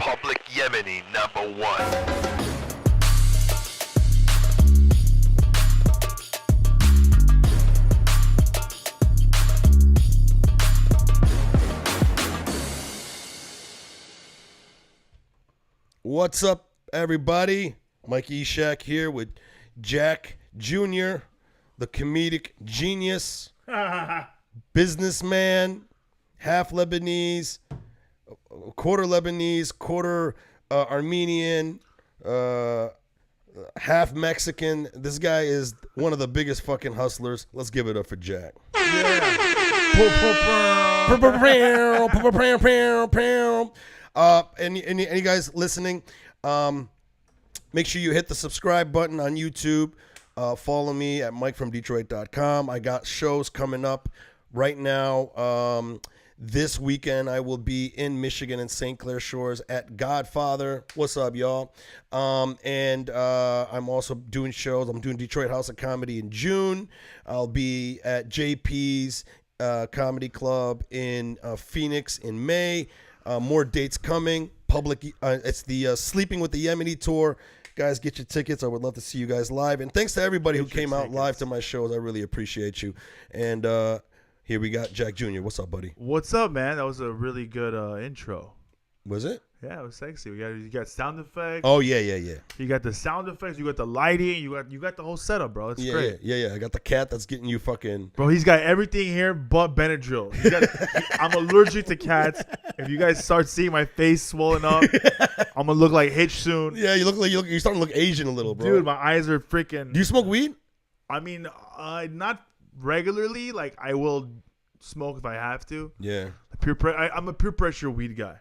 Public Yemeni #1. What's up, everybody? Mike Eshaq here with Jack Jr., the comedic genius, businessman, half Lebanese, quarter Armenian, half Mexican. This guy is one of the biggest fucking hustlers. Let's give it up for Jack. And you guys listening, make sure you hit the subscribe button on YouTube. Follow me at MikeFromDetroit.com. I got shows coming up right now. This weekend I will be in Michigan and St. Clair Shores at Godfather. What's up, y'all? And I'm also doing shows. I'm doing Detroit House of Comedy in June. I'll be at JP's Comedy Club in Phoenix in May. More dates coming. It's the Sleeping with the Yemeni tour. Guys, get your tickets. I would love to see you guys live. And thanks to everybody who came out live to my shows. I really appreciate you. And here we got Jack Jr. What's up, buddy? What's up, man? That was a really good intro. Was it? Yeah, it was sexy. You got sound effects. Oh yeah. You got the sound effects. You got the lighting. You got the whole setup, bro. It's great. Yeah. I got the cat that's getting you fucking. Bro, he's got everything here but Benadryl. I'm allergic to cats. If you guys start seeing my face swollen up, I'm gonna look like Hitch soon. Yeah, you're starting to look Asian a little, bro. Dude, my eyes are freaking. Do you smoke weed? I mean, not regularly. Like I will smoke if I have to. Yeah. I'm a peer pressure weed guy.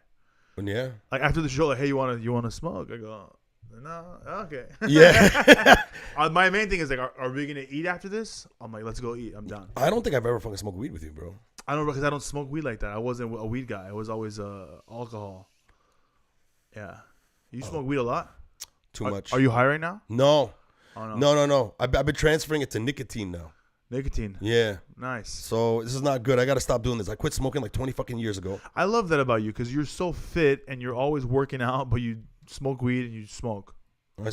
Yeah. Like after the show, like, hey, you wanna smoke? I go, no, okay. Yeah. My main thing is like, are we gonna eat after this? I'm like, let's go eat. I'm down. I don't think I've ever fucking smoked weed with you, bro. I don't know because I don't smoke weed like that. I wasn't a weed guy. I was always alcohol. Yeah. You smoke weed a lot? Too much. Are you high right now? No. Oh, No. I've been transferring it to nicotine now. Nicotine. Yeah. Nice. So this is not good. I got to stop doing this. I quit smoking like 20 fucking years ago. I love that about you because you're so fit and you're always working out, but you smoke weed and you smoke. I don't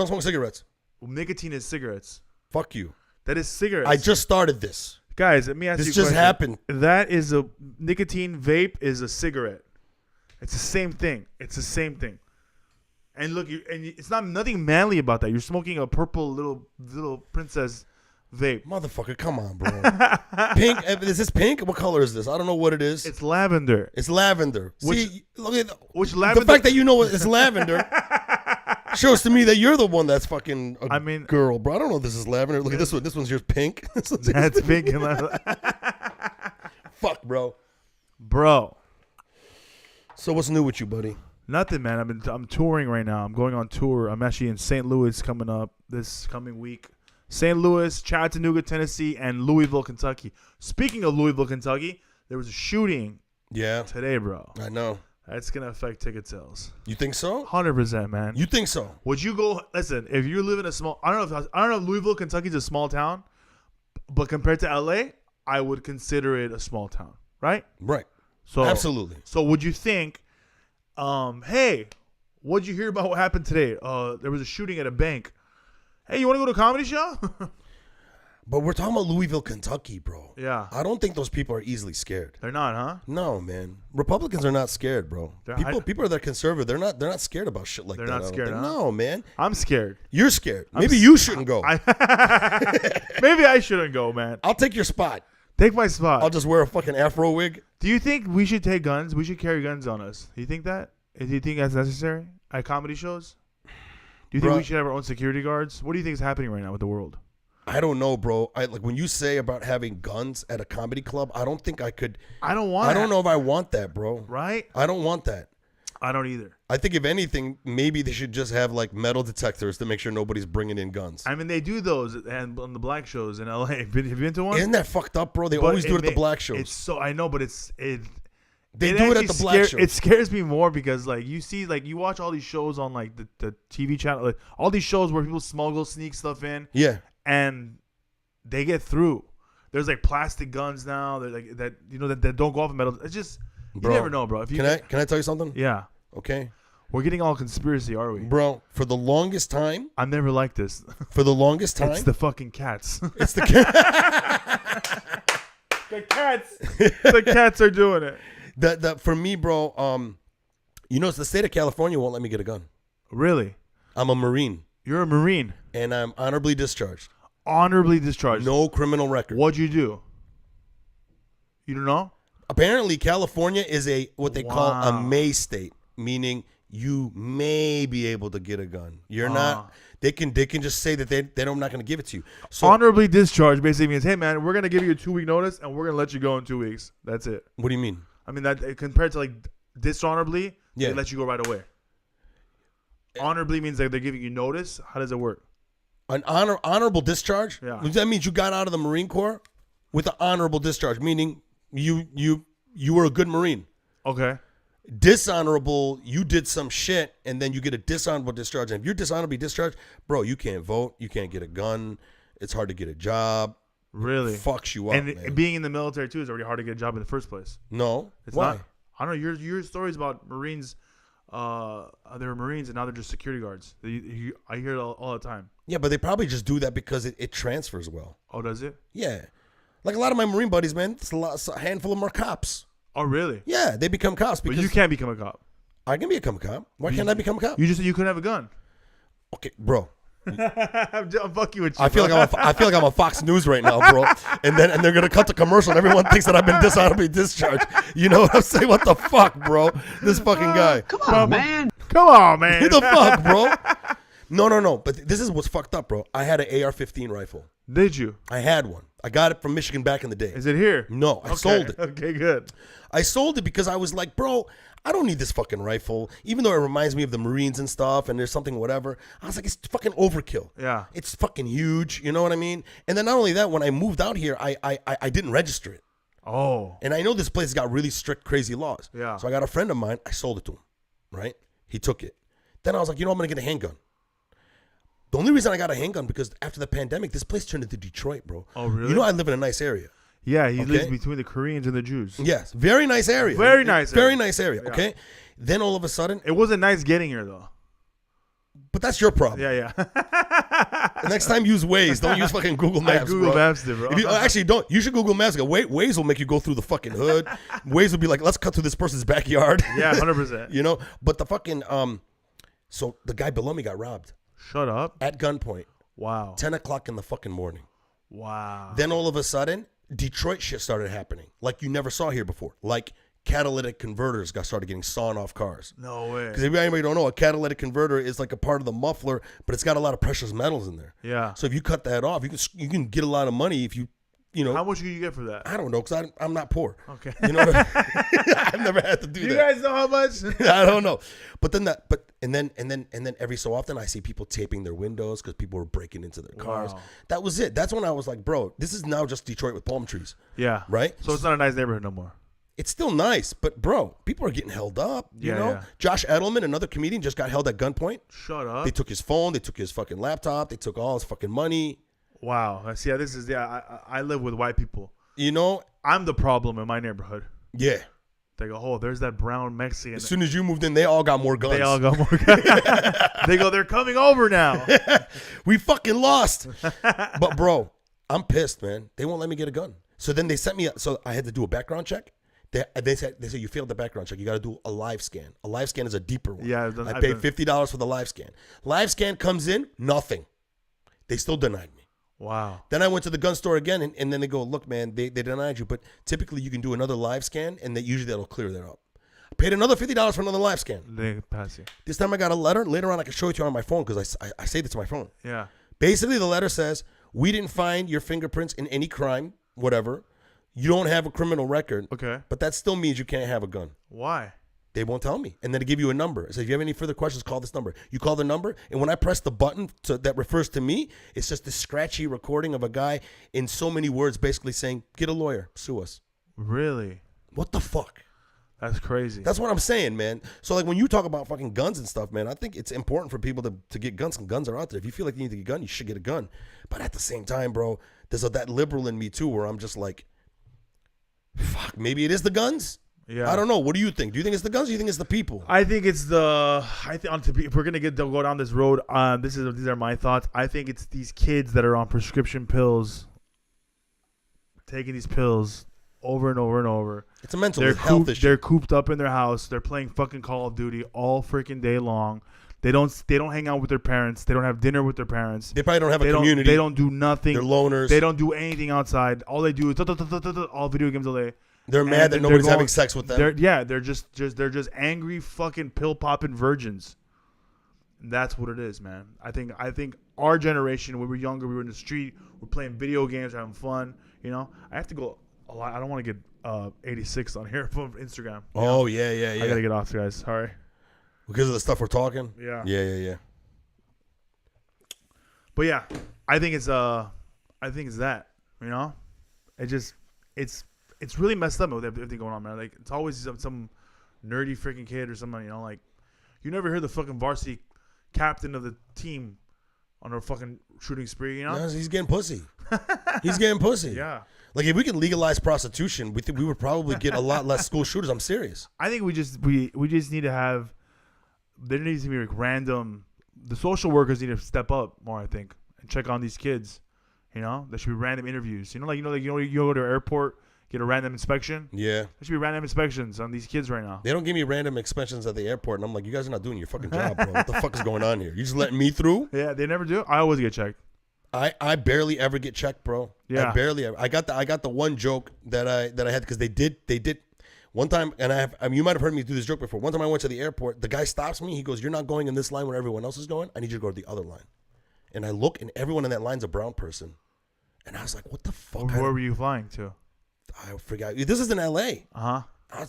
smoke cigarettes. Well, nicotine is cigarettes. Fuck you. That is cigarettes. I just started this. Guys, let me ask you a question. This just happened. That is a nicotine vape is a cigarette. It's the same thing. And look, it's not nothing manly about that. You're smoking a purple little princess vape. Motherfucker, come on, bro. Pink? Is this pink? What color is this? I don't know what it is. It's lavender. It's lavender. Look at lavender? The fact that you know it's lavender shows to me that you're the one that's fucking girl, bro. I don't know if this is lavender. Look at this one. This one's yours pink. That's pink and lavender. Fuck, bro. Bro. So what's new with you, buddy? Nothing, man. I'm touring right now. I'm going on tour. I'm actually in St. Louis coming up this coming week. St. Louis, Chattanooga, Tennessee, and Louisville, Kentucky. Speaking of Louisville, Kentucky, there was a shooting today, bro. I know. That's going to affect ticket sales. You think so? 100%, man. You think so? Would you go, listen, if you live in a small, I don't know if Louisville, Kentucky's a small town, but compared to LA, I would consider it a small town, right? Right. So absolutely. So would you think, hey, what'd you hear about what happened today? There was a shooting at a bank. Hey, you want to go to a comedy show? But we're talking about Louisville, Kentucky, bro. Yeah. I don't think those people are easily scared. They're not, huh? No, man. Republicans are not scared, bro. People are that conservative. They're not scared about shit like that. They're not scared, huh? No, man. I'm scared. You're scared. Maybe you shouldn't go. Maybe I shouldn't go, man. I'll take your spot. Take my spot. I'll just wear a fucking afro wig. Do you think we should take guns? We should carry guns on us. Do you think that? Do you think that's necessary at comedy shows? Do you think we should have our own security guards? What do you think is happening right now with the world? I don't know, bro. Like when you say about having guns at a comedy club, I don't think I could. I don't know if I want that, bro. Right? I don't want that. I don't either. I think if anything, maybe they should just have like metal detectors to make sure nobody's bringing in guns. I mean, they do those on the black shows in LA. Have you been to one? Isn't that fucked up, bro? They always do it at the black shows. It's so I know, but They do it at the black shows. It scares me more because like you see, like you watch all these shows on like the TV channel, like all these shows where people sneak stuff in. Yeah. And they get through. There's like plastic guns now. They're like that, that don't go off of metal. It's just you never know, bro. Can I tell you something? Yeah. Okay. We're getting all conspiracy, are we? Bro, for the longest time. I've never liked this. For the longest time. It's the fucking cats. It's the cats. The cats. The cats are doing it. For me, bro, it's the state of California won't let me get a gun. Really? I'm a Marine. You're a Marine. And I'm honorably discharged. Honorably discharged. No criminal record. What'd you do? You don't know? Apparently, California is what they call a may state, meaning you may be able to get a gun. You're not. They can just say that they're not going to give it to you. So honorably discharged basically means, hey man, we're going to give you a 2-week notice and we're going to let you go in 2 weeks. That's it. What do you mean? I mean that compared to like dishonorably, they let you go right away. Honorably means like they're giving you notice. How does it work? An honorable discharge? Yeah. That means you got out of the Marine Corps with an honorable discharge, meaning you were a good Marine. Okay. Dishonorable, you did some shit and then you get a dishonorable discharge. And if you're dishonorably discharged, bro, you can't vote, you can't get a gun, it's hard to get a job. Really? It fucks you up. And man. being in the military too is already hard to get a job in the first place. No. It's Why? not. I don't know. Your stories about Marines, they were Marines and now they're just security guards. I hear it all the time. Yeah, but they probably just do that because it transfers well. Oh, does it? Yeah. Like a lot of my Marine buddies, man, it's a handful of them are cops. Oh, really? Yeah, they become cops because but you can't become a cop. I can become a cop. Why can't I become a cop? You just said you couldn't have a gun. Okay, bro. I'm fucking with you. I feel like I'm on Fox News right now, bro. And they're gonna cut the commercial, and everyone thinks that I've been dishonorably discharged. You know what I'm saying? What the fuck, bro? This fucking guy. Come on, man. Come on, man. What the fuck, bro? No. But this is what's fucked up, bro. I had an AR-15 rifle. Did you? I had one. I got it from Michigan back in the day. Is it here? No, I sold it. Okay, good. I sold it because I was like, bro, I don't need this fucking rifle. Even though it reminds me of the Marines and stuff, and there's something whatever. I was like, it's fucking overkill. Yeah. It's fucking huge. You know what I mean? And then not only that, when I moved out here, I didn't register it. Oh. And I know this place has got really strict, crazy laws. Yeah. So I got a friend of mine. I sold it to him. Right? He took it. Then I was like, I'm going to get a handgun. The only reason I got a handgun because after the pandemic, this place turned into Detroit, bro. Oh, really? You know I live in a nice area. Yeah, he lives between the Koreans and the Jews. Yes, very nice area. Very nice area. Very nice area, okay? Yeah. Then all of a sudden... It wasn't nice getting here, though. But that's your problem. Yeah. Next time, use Waze. Don't use fucking Google Maps, Google Maps it, bro. Actually, don't. You should Google Maps. Waze will make you go through the fucking hood. Waze will be like, let's cut through this person's backyard. Yeah, 100%. You know? But the fucking... So the guy below me got robbed. Shut up. At gunpoint. Wow. 10 o'clock in the fucking morning. Wow. Then all of a sudden, Detroit shit started happening. Like you never saw here before. Like catalytic converters started getting sawn off cars. No way. Because if anybody don't know, a catalytic converter is like a part of the muffler, but it's got a lot of precious metals in there. Yeah. So if you cut that off, you can get a lot of money if you know. How much can you get for that? I don't know because I'm not poor. Okay. You know what I've never had to do that. You guys know how much? I don't know. But then every so often I see people taping their windows because people were breaking into their cars. Wow. That was it. That's when I was like, bro, this is now just Detroit with palm trees. Yeah. Right? So it's not a nice neighborhood no more. It's still nice, but bro, people are getting held up. You know? Yeah. Josh Edelman, another comedian, just got held at gunpoint. Shut up. They took his phone. They took his fucking laptop. They took all his fucking money. Wow. I see. I live with white people. You know? I'm the problem in my neighborhood. Yeah. They go, oh, there's that brown Mexican. As soon as you moved in, they all got more guns. They all got more guns. They go, they're coming over now. We fucking lost. But bro, I'm pissed, man. They won't let me get a gun. So then they sent me, so I had to do a background check. They said you failed the background check. You got to do a live scan. A live scan is a deeper one. Yeah, I paid $50 for the live scan. Live scan comes in, nothing. They still denied me. Wow. Then I went to the gun store again, and then they go, look, man, they denied you, but typically you can do another live scan, and usually that'll clear that up. I paid another $50 for another live scan. They pass you. This time I got a letter. Later on, I can show it to you on my phone because I saved it to my phone. Yeah. Basically, the letter says, we didn't find your fingerprints in any crime, whatever. You don't have a criminal record. Okay. But that still means you can't have a gun. Why? They won't tell me. And then they give you a number. It says, if you have any further questions, call this number. You call the number, and when I press the button that refers to me, it's just this scratchy recording of a guy in so many words basically saying, get a lawyer, sue us. Really? What the fuck? That's crazy. That's what I'm saying, man. So, like, when you talk about fucking guns and stuff, man, I think it's important for people to get guns, and guns are out there. If you feel like you need to get a gun, you should get a gun. But at the same time, bro, there's that liberal in me, too, where I'm just like, fuck, maybe it is the guns. Yeah. I don't know. What do you think? Do you think it's the guns? Or do you think it's the people? I think it's the. If we're gonna go down this road, these are my thoughts. I think it's these kids that are on prescription pills, taking these pills over and over and over. It's a mental health issue. They're cooped up in their house. They're playing fucking Call of Duty all freaking day long. They don't hang out with their parents. They don't have dinner with their parents. They probably don't have a community. They don't do nothing. They're loners. They don't do anything outside. All they do is all video games all day. They're mad that nobody's having sex with them. They're just angry fucking pill popping virgins. And that's what it is, man. I think our generation, when we were younger, we were in the street, we're playing video games, having fun. You know, I have to go a lot. I don't want to get 86 on here from Instagram. Oh yeah. I gotta get off, guys. Sorry. Because of the stuff we're talking? Yeah. Yeah. But yeah, I think it's that, you know? It's really messed up with everything going on, man. Like, it's always some nerdy freaking kid or somebody, you know, like, you never hear the fucking varsity captain of the team on a fucking shooting spree, you know? No, he's getting pussy. He's getting pussy. Yeah. Like, if we could legalize prostitution, we would probably get a lot less school shooters. I'm serious. I think we just need to have, there needs to be like random, the social workers need to step up more, I think, and check on these kids. You know, there should be random interviews. You go to an airport, get a random inspection. Yeah. There should be random inspections on these kids right now. They don't give me random inspections at the airport, and I'm like, you guys are not doing your fucking job, bro. What the fuck is going on here? You just letting me through? Yeah, they never do. I always get checked. I barely ever get checked, bro. Yeah. I barely ever. I got the one joke that I had because they did one time, and you might have heard me do this joke before. One time I went to the airport, the guy stops me. He goes, "You're not going in this line where everyone else is going. I need you to go to the other line." And I look, and everyone in that line's a brown person. And I was like, "What the fuck?" Where were you flying to? I forgot. This is in L.A. Uh-huh.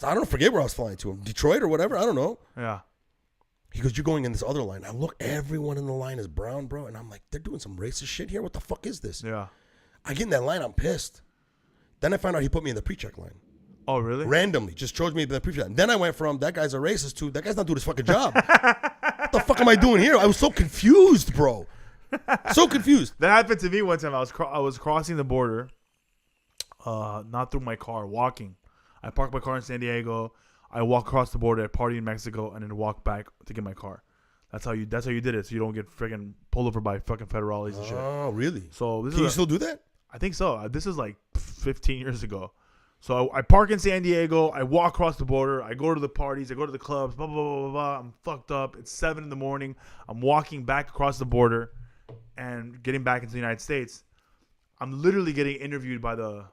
I don't forget where I was flying to. Detroit or whatever. I don't know. Yeah. He goes, "You're going in this other line." I look, everyone in the line is brown, bro. And I'm like, they're doing some racist shit here. What the fuck is this? Yeah. I get in that line. I'm pissed. Then I found out he put me in the pre-check line. Oh, really? Randomly. Just chose me in the pre-check line. Then I went from, that guy's a racist to, that guy's not doing his fucking job. What the fuck am I doing here? I was so confused, bro. So confused. That happened to me one time. I was crossing the border, not through my car, walking. I parked my car in San Diego. I walk across the border, party in Mexico, and then walk back to get my car. That's how you did it, so you don't get freaking pulled over by fucking federales and shit. Oh, really? So Can you still do that? I think so. This is like 15 years ago. So I park in San Diego. I walk across the border. I go to the parties. I go to the clubs. Blah blah blah blah blah. I'm fucked up. It's 7 a.m. I'm walking back across the border, and getting back into the United States. I'm literally getting interviewed by the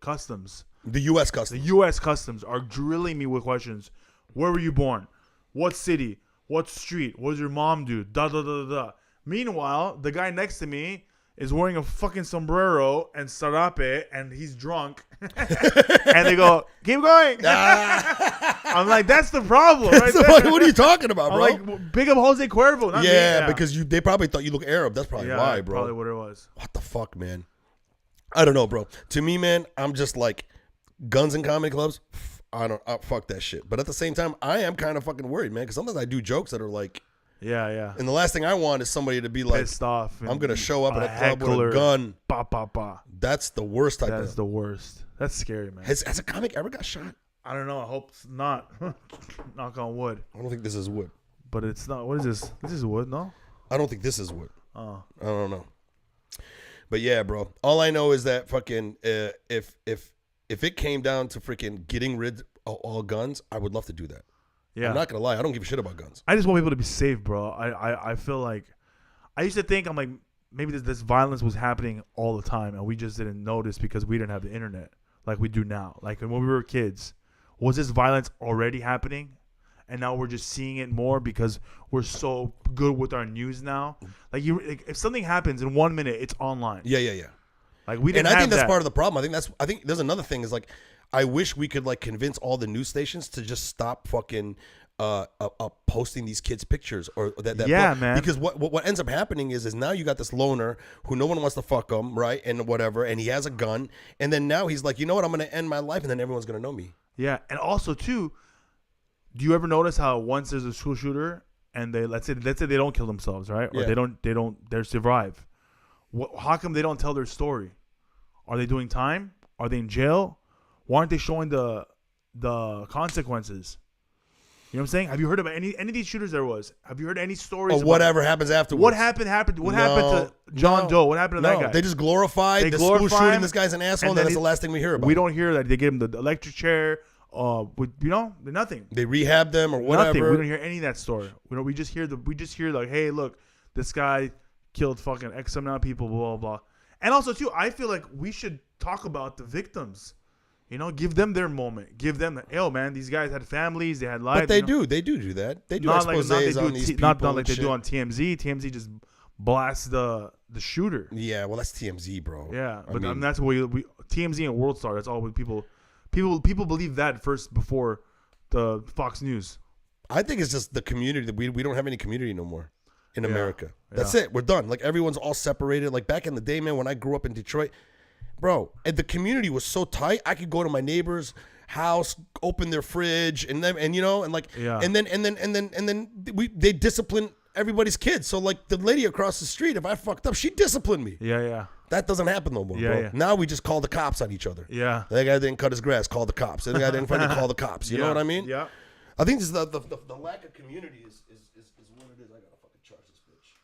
customs. The U.S. Customs. The U.S. Customs are drilling me with questions. Where were you born? What city? What street? What does your mom do? Da da da da da. Meanwhile, the guy next to me is wearing a fucking sombrero and sarape, and he's drunk. And they go, keep going. I'm like, that's the problem, right there. What are you talking about, bro? I'm like, big up Jose Cuervo. Not me. Yeah, because they probably thought you look Arab. That's probably why, bro. Probably what it was. What the fuck, man? I don't know, bro. To me, man, I'm just like, guns in comedy clubs, fuck that shit. But at the same time, I am kind of fucking worried, man, because sometimes I do jokes that are like, yeah. And the last thing I want is somebody to be like, pissed off. I'm going to show up at a club with a gun. That's the worst type of. That's the worst. That's scary, man. Has a comic ever got shot? I don't know. I hope not. Knock on wood. I don't think this is wood. But it's not. What is this? This is wood, no? I don't think this is wood. Oh. I don't know. But yeah, bro. All I know is that fucking if it came down to freaking getting rid of all guns, I would love to do that. Yeah. I'm not gonna lie, I don't give a shit about guns. I just want people to be safe, bro. I feel like I used to think I'm like maybe this violence was happening all the time and we just didn't notice because we didn't have the internet like we do now. Like when we were kids, was this violence already happening? And now we're just seeing it more because we're so good with our news now. Like if something happens in 1 minute, it's online. Yeah. Like we didn't. And I think have that's that. part of the problem. I think there's another thing is like, I wish we could like convince all the news stations to just stop fucking posting these kids' pictures or that. Yeah, man. Because what ends up happening is now you got this loner who no one wants to fuck him, right? And whatever, and he has a gun, and then now he's like, you know what? I'm gonna end my life, and then everyone's gonna know me. Yeah, and also too. Do you ever notice how once there's a school shooter and let's say they don't kill themselves, right? Or they survive. How come they don't tell their story? Are they doing time? Are they in jail? Why aren't they showing the the consequences. You know what I'm saying? Have you heard about any of these shooters there was? Have you heard any stories? Or whatever happens afterwards. What happened? What happened to John Doe? What happened to that guy? They just glorified the school shooting. This guy's an asshole. And that's the last thing we hear about. We don't hear that they gave him the electric chair. Nothing. They rehab them or whatever. Nothing. We don't hear any of that story. We just hear like, hey, look, this guy killed fucking X amount of people, blah, blah, blah. And also, too, I feel like we should talk about the victims. You know, give them their moment. Give them, man, these guys had families, they had lives. But they do that. They do exposés on these people. Not like they do on TMZ. TMZ just blasts the shooter. Yeah, well, that's TMZ, bro. Yeah, but that's what we TMZ and World Star. That's all people believe that first before the Fox News. I think it's just the community that we don't have any community no more in America. That's it. We're done. Like everyone's all separated. Like back in the day, man, when I grew up in Detroit. Bro, and the community was so tight. I could go to my neighbor's house, open their fridge, and then they discipline everybody's kids. So like the lady across the street, if I fucked up, she disciplined me. Yeah. That doesn't happen no more, bro. Yeah. Now we just call the cops on each other. Yeah. That guy didn't cut his grass, call the cops. That guy didn't fucking call the cops. You know what I mean? Yeah. I think this is the lack of community is what it is. I gotta fucking charge this bitch.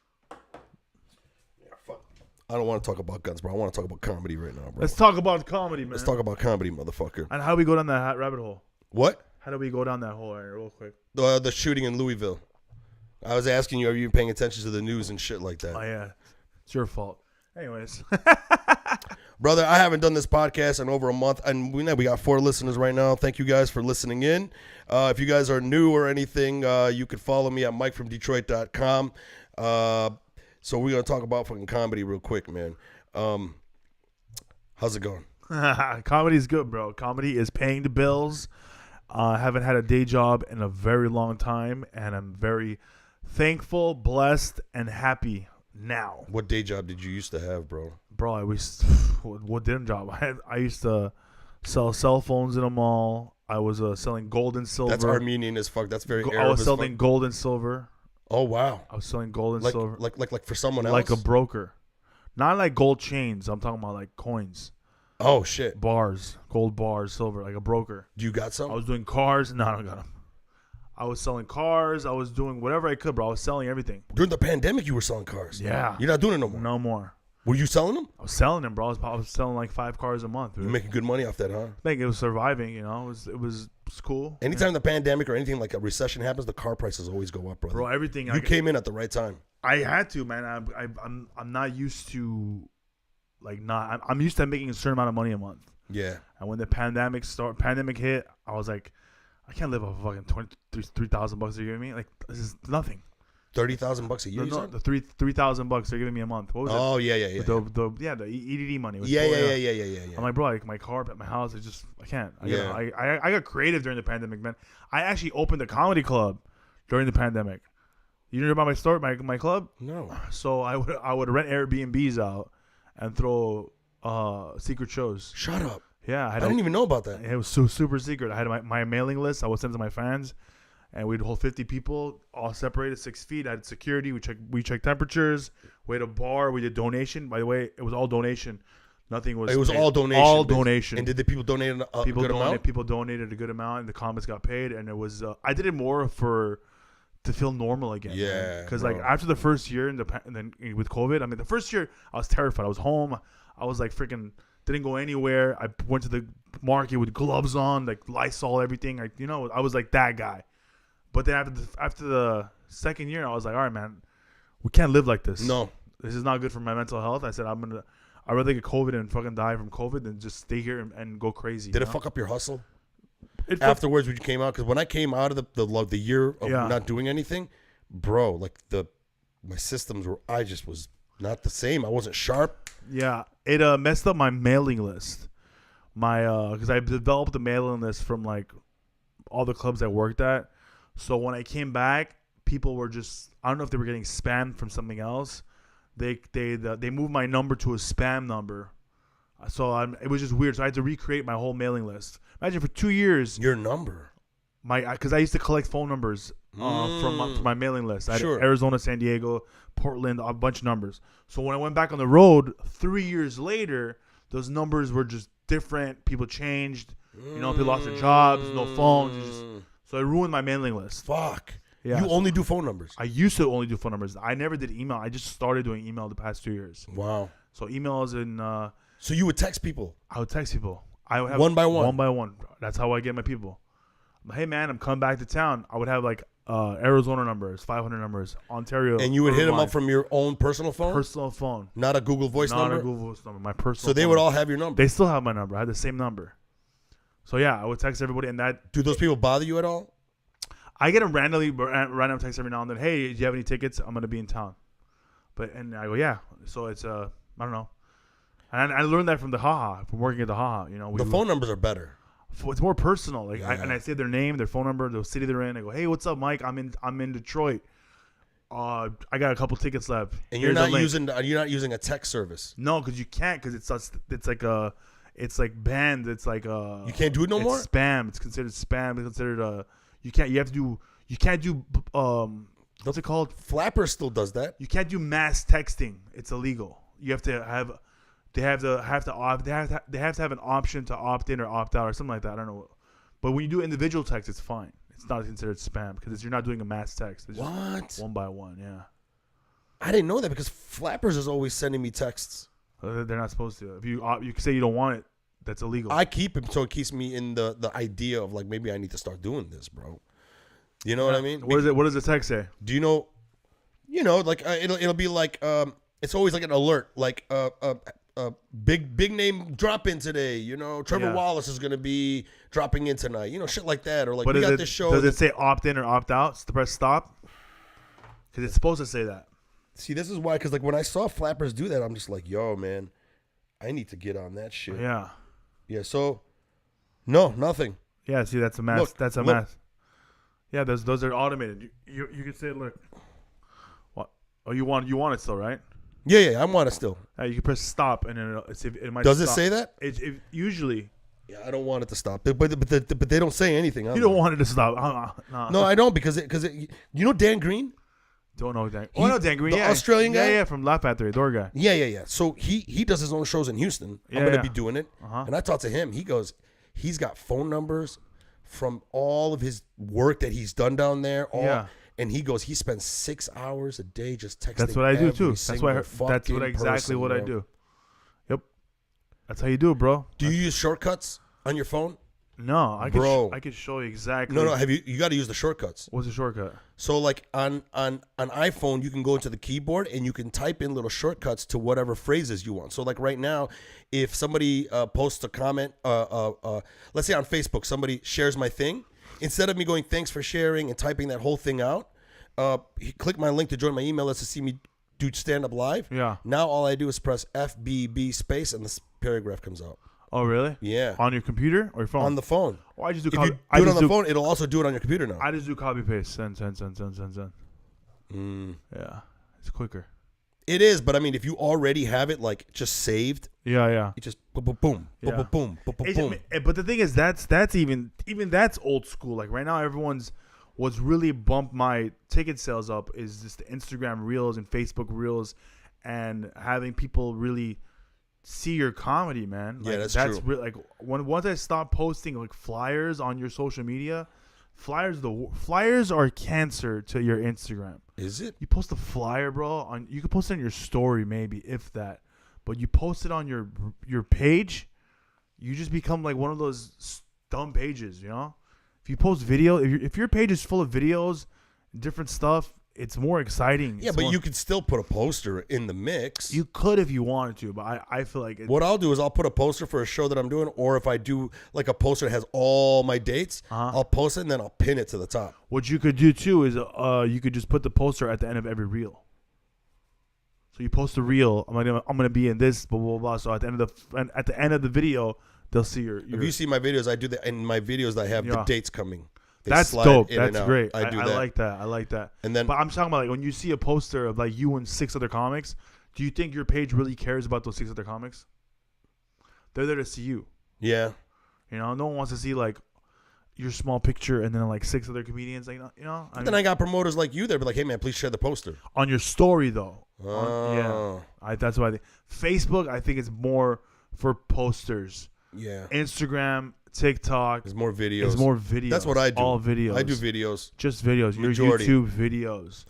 Yeah, fuck. I don't want to talk about guns, bro. I want to talk about comedy right now, bro. Let's talk about comedy, man. Let's talk about comedy, motherfucker. And how do we go down that rabbit hole? What? How do we go down that hole real quick? The shooting in Louisville. I was asking you, are you paying attention to the news and shit like that? Oh, yeah. It's your fault. Anyways. Brother, I haven't done this podcast in over a month, and we got 4 listeners right now. Thank you guys for listening in. If you guys are new or anything, you could follow me at MikeFromDetroit.com. So we're going to talk about fucking comedy real quick, man. How's it going? Comedy's good, bro. Comedy is paying the bills. I haven't had a day job in a very long time, and I'm very thankful, blessed, and happy now. What day job did you used to have, bro? Bro, what day job? I used to sell cell phones in a mall. I was selling gold and silver. That's Armenian as fuck. That's very Arab I was as selling fuck. Gold and silver. Oh, wow. I was selling gold and silver. Like for someone else? Like a broker. Not like gold chains. I'm talking about like coins. Oh, shit. Bars. Gold bars, silver. Like a broker. Do you got some? I was doing cars. No, I don't got them. I was selling cars. I was doing whatever I could, bro. I was selling everything. During the pandemic, you were selling cars. Yeah. You're not doing it no more? No more. Were you selling them? I was selling them, bro. I was selling like 5 cars a month. Dude. You're making good money off that, huh? I think it was surviving, you know. It was cool. Anytime the pandemic or anything like a recession happens, the car prices always go up, brother. Bro, everything. You came in at the right time. I had to, man. I'm not used to, I'm used to making a certain amount of money a month. Yeah. And when the pandemic hit, I was like, I can't live off of fucking $3,000 they're giving me. Like, this is nothing. $30,000 a year. No, the $3,000 they're giving me a month. What was it? Oh yeah. The EDD money. Yeah. I'm like, bro, like my car at my house, I can't. I got creative during the pandemic, man. I actually opened a comedy club during the pandemic. You know about my store, my club? No. So I would rent Airbnbs out and throw secret shows. Shut up. Yeah, I didn't even know about that. It was so super secret. I had my mailing list. I would send to my fans, and we'd hold 50 people, all separated 6 feet. I had security. We checked temperatures. We had a bar. We did donation. By the way, it was all donation. Nothing was. It was all donation. All donation. And did the people donate a good amount? People donated a good amount, and the comics got paid. And it was. I did it more to feel normal again. Yeah. Because like after the first year and then with COVID, I mean the first year I was terrified. I was home. I was like freaking didn't go anywhere. I went to the market with gloves on, like Lysol, everything. I was like that guy. But then after the second year, I was like, all right, man, we can't live like this. No, this is not good for my mental health. I said I'd rather get COVID and fucking die from COVID than just stay here and go crazy. Did it fuck up your hustle? Afterwards, when you came out, because when I came out of the year of not doing anything, bro, like my systems were, I just was not the same. I wasn't sharp. Yeah, it messed up my mailing list. Because I developed a mailing list from like all the clubs I worked at. So when I came back, people were just, I don't know if they were getting spammed from something else. They moved my number to a spam number. So it was just weird. So I had to recreate my whole mailing list. Imagine for 2 years. Your number. Because I used to collect phone numbers from my mailing list. I had Sure. Arizona, San Diego, Portland, a bunch of numbers. So when I went back on the road 3 years later, those numbers were just different. People changed. You know, people lost their jobs, no phones. So it ruined my mailing list. Fuck. Yeah, you only do phone numbers. I used to only do phone numbers. I never did email. I just started doing email the past 2 years. Wow. So emails and so you would text people. I would text people. I would have one by one. One by one. That's how I get my people. Hey man, I'm coming back to town. I would have like Arizona numbers, 500 numbers, Ontario. And you would hit them up from your own personal phone? Personal phone. Not a Google Voice number? Not a Google Voice number. My personal So they phone. would all have your number? They still have my number. I had the same number. So yeah, I would text everybody, and that. Do those people bother you at all? I get a random text every now and then. Hey, do you have any tickets? I'm gonna be in town. And I go, yeah. So it's I don't know. And I learned that from the haha, from working at the haha. You know, the phone numbers are better. It's more personal. Like yeah. I say their name, their phone number, the city they're in. I go, hey, what's up, Mike? I'm in Detroit. I got a couple tickets left. And you're not using a text service. No, because you can't. Because it's like banned. It's like you can't do it no more. Spam. It's considered spam. It's considered you can't. You have to do. You can't do. What's it called? Flapper still does that. You can't do mass texting. It's illegal. You have to have. They have to have an option to opt in or opt out or something like that. I don't know. But when you do individual text, it's fine. It's not considered spam because you're not doing a mass text. It's what? Just one by one, yeah. I didn't know that because Flappers is always sending me texts. They're not supposed to. If you say you don't want it, that's illegal. I keep it so it keeps me in the idea of like maybe I need to start doing this, bro. You know what I mean? What does the text say? Do you know? You know, like it'll be like it's always like an alert, like big name drop in today. You know, Trevor Wallace is gonna be dropping in tonight. You know, shit like that, or like we got this show. Does it say opt in or opt out? To press stop? Because it's supposed to say that. See, this is why. Because like when I saw Flappers do that, I'm just like, yo, man, I need to get on that shit. Yeah. Yeah. So, no, nothing. Yeah. See, that's a mess. Look, that's a mess. Yeah. Those are automated. You can say, look. What? Oh, you want it still, right? Yeah, I want it still. You can press stop, and then it might. Does stop. it say that? It usually. Yeah, I don't want it to stop, but they don't say anything. You don't want it to stop. No, I don't because you know Dan Green. Don't know Dan. I know Dan Green. The Australian guy. Yeah, from Laugh Factory, door guy. Yeah. So he does his own shows in Houston. I'm gonna be doing it, and I talked to him. He goes, he's got phone numbers from all of his work that he's done down there. And he goes, he spends 6 hours a day just texting. That's what I do too. That's exactly what I do. Yep. That's how you do it, bro. Do you use shortcuts on your phone? No, I could show you exactly. No. You got to use the shortcuts. What's the shortcut? So like on iPhone, you can go into the keyboard and you can type in little shortcuts to whatever phrases you want. So like right now, if somebody posts a comment, let's say on Facebook, somebody shares my thing. Instead of me going, thanks for sharing and typing that whole thing out, click my link to join my email list to see me do stand-up live. Yeah. Now all I do is press FBB space and this paragraph comes out. Oh, really? Yeah. On your computer or your phone? On the phone. Oh, I just do if you do it on the phone, it'll also do it on your computer now. I just do copy-paste. Send. Yeah. It's quicker. It is, but I mean, if you already have it, like, just saved. Yeah. You just boom. But the thing is, that's even that's old school. Like right now, what's really bumped my ticket sales up is just the Instagram Reels and Facebook Reels, and having people really see your comedy, man. Like, yeah, that's true. Like once I stop posting like flyers on your social media, flyers are cancer to your Instagram. Is it? You post a flyer, bro. You can post it on your story, maybe if that. But you post it on your page, you just become like one of those dumb pages, you know? If you post video, if your page is full of videos, different stuff, it's more exciting. Yeah, but you could still put a poster in the mix. You could if you wanted to, but I feel like what I'll do is I'll put a poster for a show that I'm doing, or if I do like a poster that has all my dates, I'll post it and then I'll pin it to the top. What you could do too is you could just put the poster at the end of every reel. So you post a reel. I'm gonna be in this blah blah blah. So at the end of the video, they'll see your. If you see my videos, I do that in my videos. I have the dates coming. That's dope. That's great. I like that. And then, but I'm talking about like when you see a poster of like you and 6 other comics. Do you think your page really cares about those 6 other comics? They're there to see you. Yeah. You know, no one wants to see like your small picture and then like 6 other comedians. Like you know. Then I got promoters like you there, be like, hey man, please share the poster on your story though. Oh. That's what I think. Facebook, I think it's more for posters. Yeah. Instagram, TikTok. There's more videos. There's more videos. That's what I do. All videos. I do videos. Just videos. Majority. Your YouTube videos.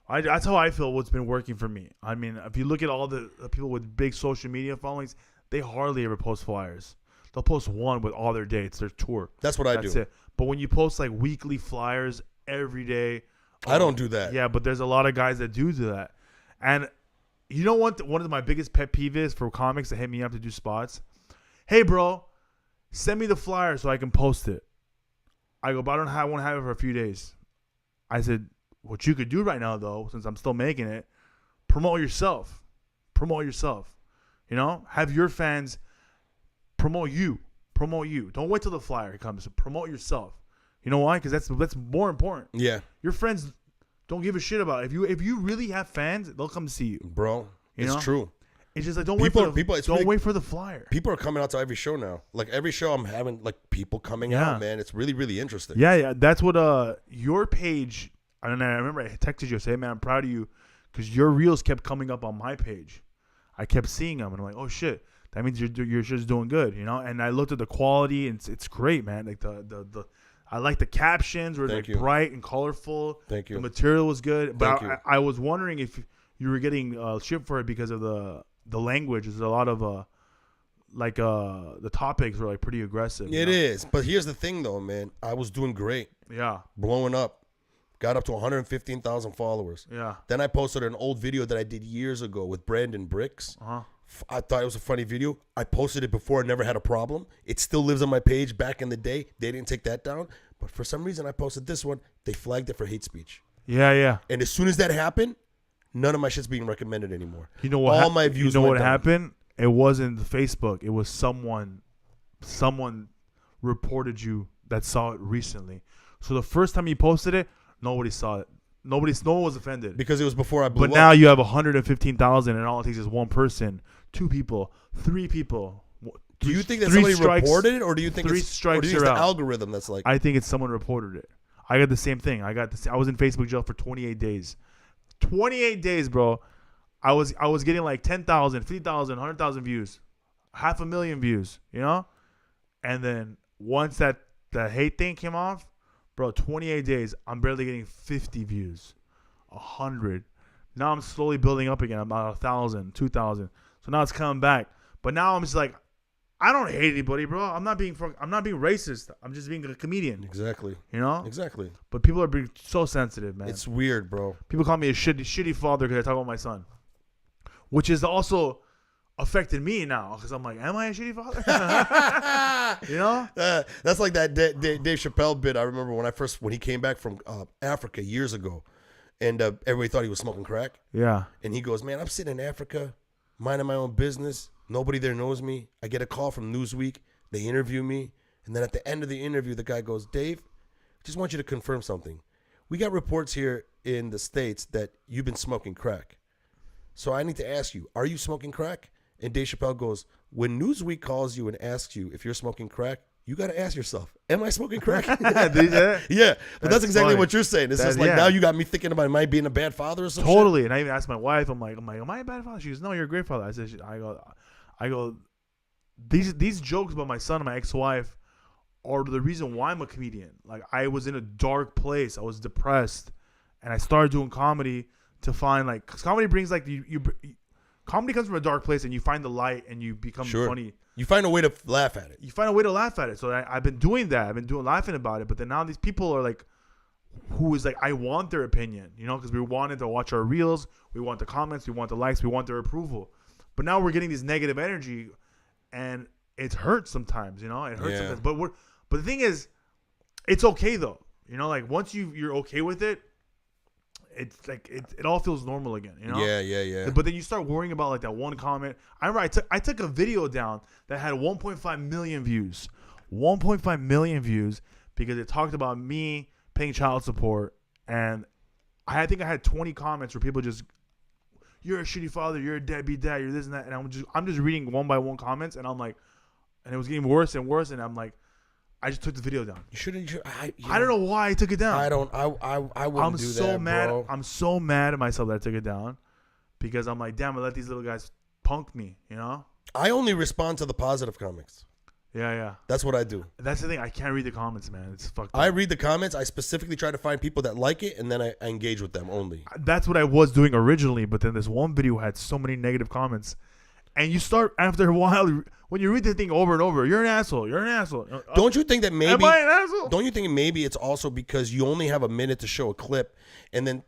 That's how I feel what's been working for me. I mean, if you look at all the people with big social media followings, they hardly ever post flyers. They'll post one with all their dates, their tour. That's what I do. That's it. But when you post like weekly flyers every day. I don't do that. Yeah, but there's a lot of guys that do that. And you know what? One of my biggest pet peeves is for comics that hit me up to do spots. Hey, bro, send me the flyer so I can post it. I go, but I won't have it for a few days. I said, what you could do right now, though, since I'm still making it, promote yourself. Promote yourself. You know, have your fans promote you. Promote you. Don't wait till the flyer comes. Promote yourself. You know why? Because that's more important. Yeah. Your friends don't give a shit about it. If you really have fans, they'll come to see you. Bro, It's true. It's just like don't wait for the flyer. People are coming out to every show now. Like every show, I'm having like people coming out. Man, it's really, really interesting. Yeah. That's what your page. I don't know. I remember I texted you. I said, hey, man, I'm proud of you, because your reels kept coming up on my page. I kept seeing them, and I'm like, oh shit, that means you're just doing good, you know. And I looked at the quality, and it's great, man. Like the I like the captions were like bright and colorful. Thank you. The material was good, but I was wondering if you were getting shit for it because of the language. There's a lot of the topics were like pretty aggressive. It is, but here's the thing though, man. I was doing great. Yeah. Blowing up. Got up to 115,000 followers. Yeah. Then I posted an old video that I did years ago with Brandon Bricks. Uh-huh. I thought it was a funny video. I posted it before. I never had a problem. It still lives on my page back in the day. They didn't take that down. But for some reason, I posted this one. They flagged it for hate speech. Yeah. And as soon as that happened, none of my shit's being recommended anymore. You know what? All my views You know went what down. happened? It wasn't Facebook. It was someone reported you that saw it recently. So the first time you posted it, nobody saw it. No one was offended. Because it was before I blew up. But now you have 115,000, and all it takes is one person, 2 people, 3 people. Do you think that somebody reported it, or do you think it's the algorithm that's like? I think it's someone reported it. I got the same thing. I was in Facebook jail for 28 days. 28 days, bro. I was getting like 10,000, 50,000, 100,000 views, 500,000 views, you know? And then once that hate thing came off, bro, 28 days, I'm barely getting 50 views, 100. Now I'm slowly building up again. I'm about 1,000, 2,000. So now it's coming back. But now I'm just like, I don't hate anybody, bro. I'm not being racist. I'm just being a comedian. Exactly. You know? Exactly. But people are being so sensitive, man. It's weird, bro. People call me a shitty father because I talk about my son, which is also affected me now because I'm like, am I a shitty father? You know? That's like that Dave Chappelle bit. I remember when he came back from Africa years ago, and everybody thought he was smoking crack. Yeah. And he goes, man, I'm sitting in Africa, minding my own business. Nobody there knows me. I get a call from Newsweek. They interview me. And then at the end of the interview, the guy goes, Dave, just want you to confirm something. We got reports here in the States that you've been smoking crack. So I need to ask you, are you smoking crack? And Dave Chappelle goes, when Newsweek calls you and asks you if you're smoking crack, you got to ask yourself, am I smoking crack? Yeah. But that's exactly what you're saying. It's just like now you got me thinking about, am I being a bad father or something? Totally. And I even asked my wife, I'm like, am I a bad father? She goes, no, you're a great father. I go, these jokes about my son and my ex-wife are the reason why I'm a comedian. Like, I was in a dark place. I was depressed. And I started doing comedy to find, like, because comedy brings, like, comedy comes from a dark place and you find the light and you become funny. You find a way to laugh at it. So I've been doing that. I've been laughing about it. But then now these people are like, who is like, I want their opinion, you know, because we wanted to watch our reels. We want the comments. We want the likes. We want their approval. But now we're getting this negative energy, and it hurts sometimes, you know. It hurts sometimes. But the thing is, it's okay though, you know. Like once you're okay with it, it's like it all feels normal again, you know. Yeah. But then you start worrying about like that one comment. I remember I took a video down that had 1.5 million views, 1.5 million views because it talked about me paying child support, and I think I had 20 comments where people just, you're a shitty father, you're a deadbeat dad, you're this and that, and I'm just reading one by one comments, and I'm like, and it was getting worse and worse, and I'm like, I just took the video down. I don't know why I took it down. I wouldn't do that, bro. I'm so mad at myself that I took it down because I'm like, damn, I let these little guys punk me, you know? I only respond to the positive comics. Yeah. That's what I do. That's the thing. I can't read the comments, man. It's fucked up. I read the comments. I specifically try to find people that like it, and then I engage with them only. That's what I was doing originally, but then this one video had so many negative comments. And you start, after a while, when you read the thing over and over, you're an asshole. You're an asshole. Don't you think that maybe? Am I an asshole? Don't you think maybe it's also because you only have a minute to show a clip, and then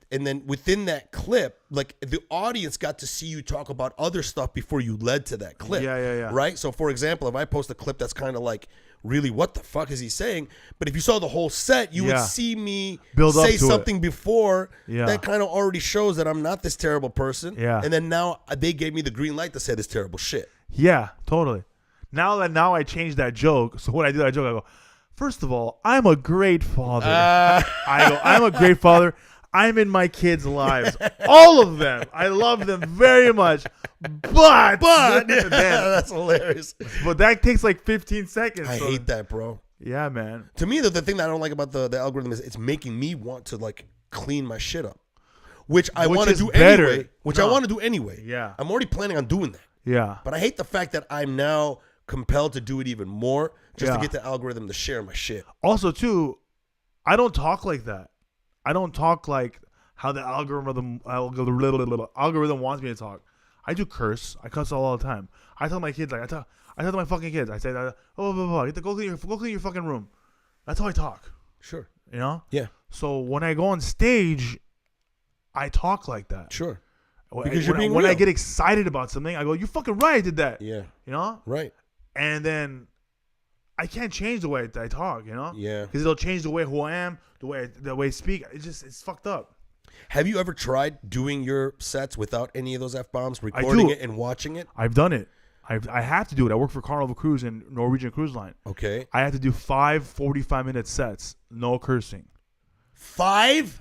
within that clip, like the audience got to see you talk about other stuff before you led to that clip. Yeah. Right. So, for example, if I post a clip that's kind of like, really, what the fuck is he saying? But if you saw the whole set, you would see me build say up to something before Yeah. that kind of already shows that I'm not this terrible person. Yeah. And then now they gave me the green light to say this terrible shit. Yeah, totally. Now I changed that joke. So when I do that joke, I go, first of all, I'm a great father. I'm a great father. I'm in my kids' lives. All of them. I love them very much. But that's hilarious. But that takes like 15 seconds. I hate that, bro. Yeah, man. To me, the thing that I don't like about the algorithm is it's making me want to like clean my shit up, which I want to do better. anyway. I want to do anyway. Yeah. I'm already planning on doing that. Yeah. But I hate the fact that I'm now compelled to do it even more just Yeah. to get the algorithm to share my shit. Also, too, I don't talk like that. I don't talk like how the algorithm wants me to talk. I do curse. I cuss all the time. I tell my kids, like I tell to my fucking kids, I say, go clean your fucking room. That's how I talk. Sure. You know? Yeah. So when I go on stage, I talk like that. Sure. Because when I get excited about something, I go, "You fucking right, I did that." Yeah. You know? Right. And then I can't change the way I talk, you know? Yeah. Because it'll change the way who I am, the way I speak. It's fucked up. Have you ever tried doing your sets without any of those F-bombs, recording it and watching it? I've done it. I have to do it. I work for Carnival Cruise and Norwegian Cruise Line. Okay. I have to do 5 45-minute sets, no cursing. 5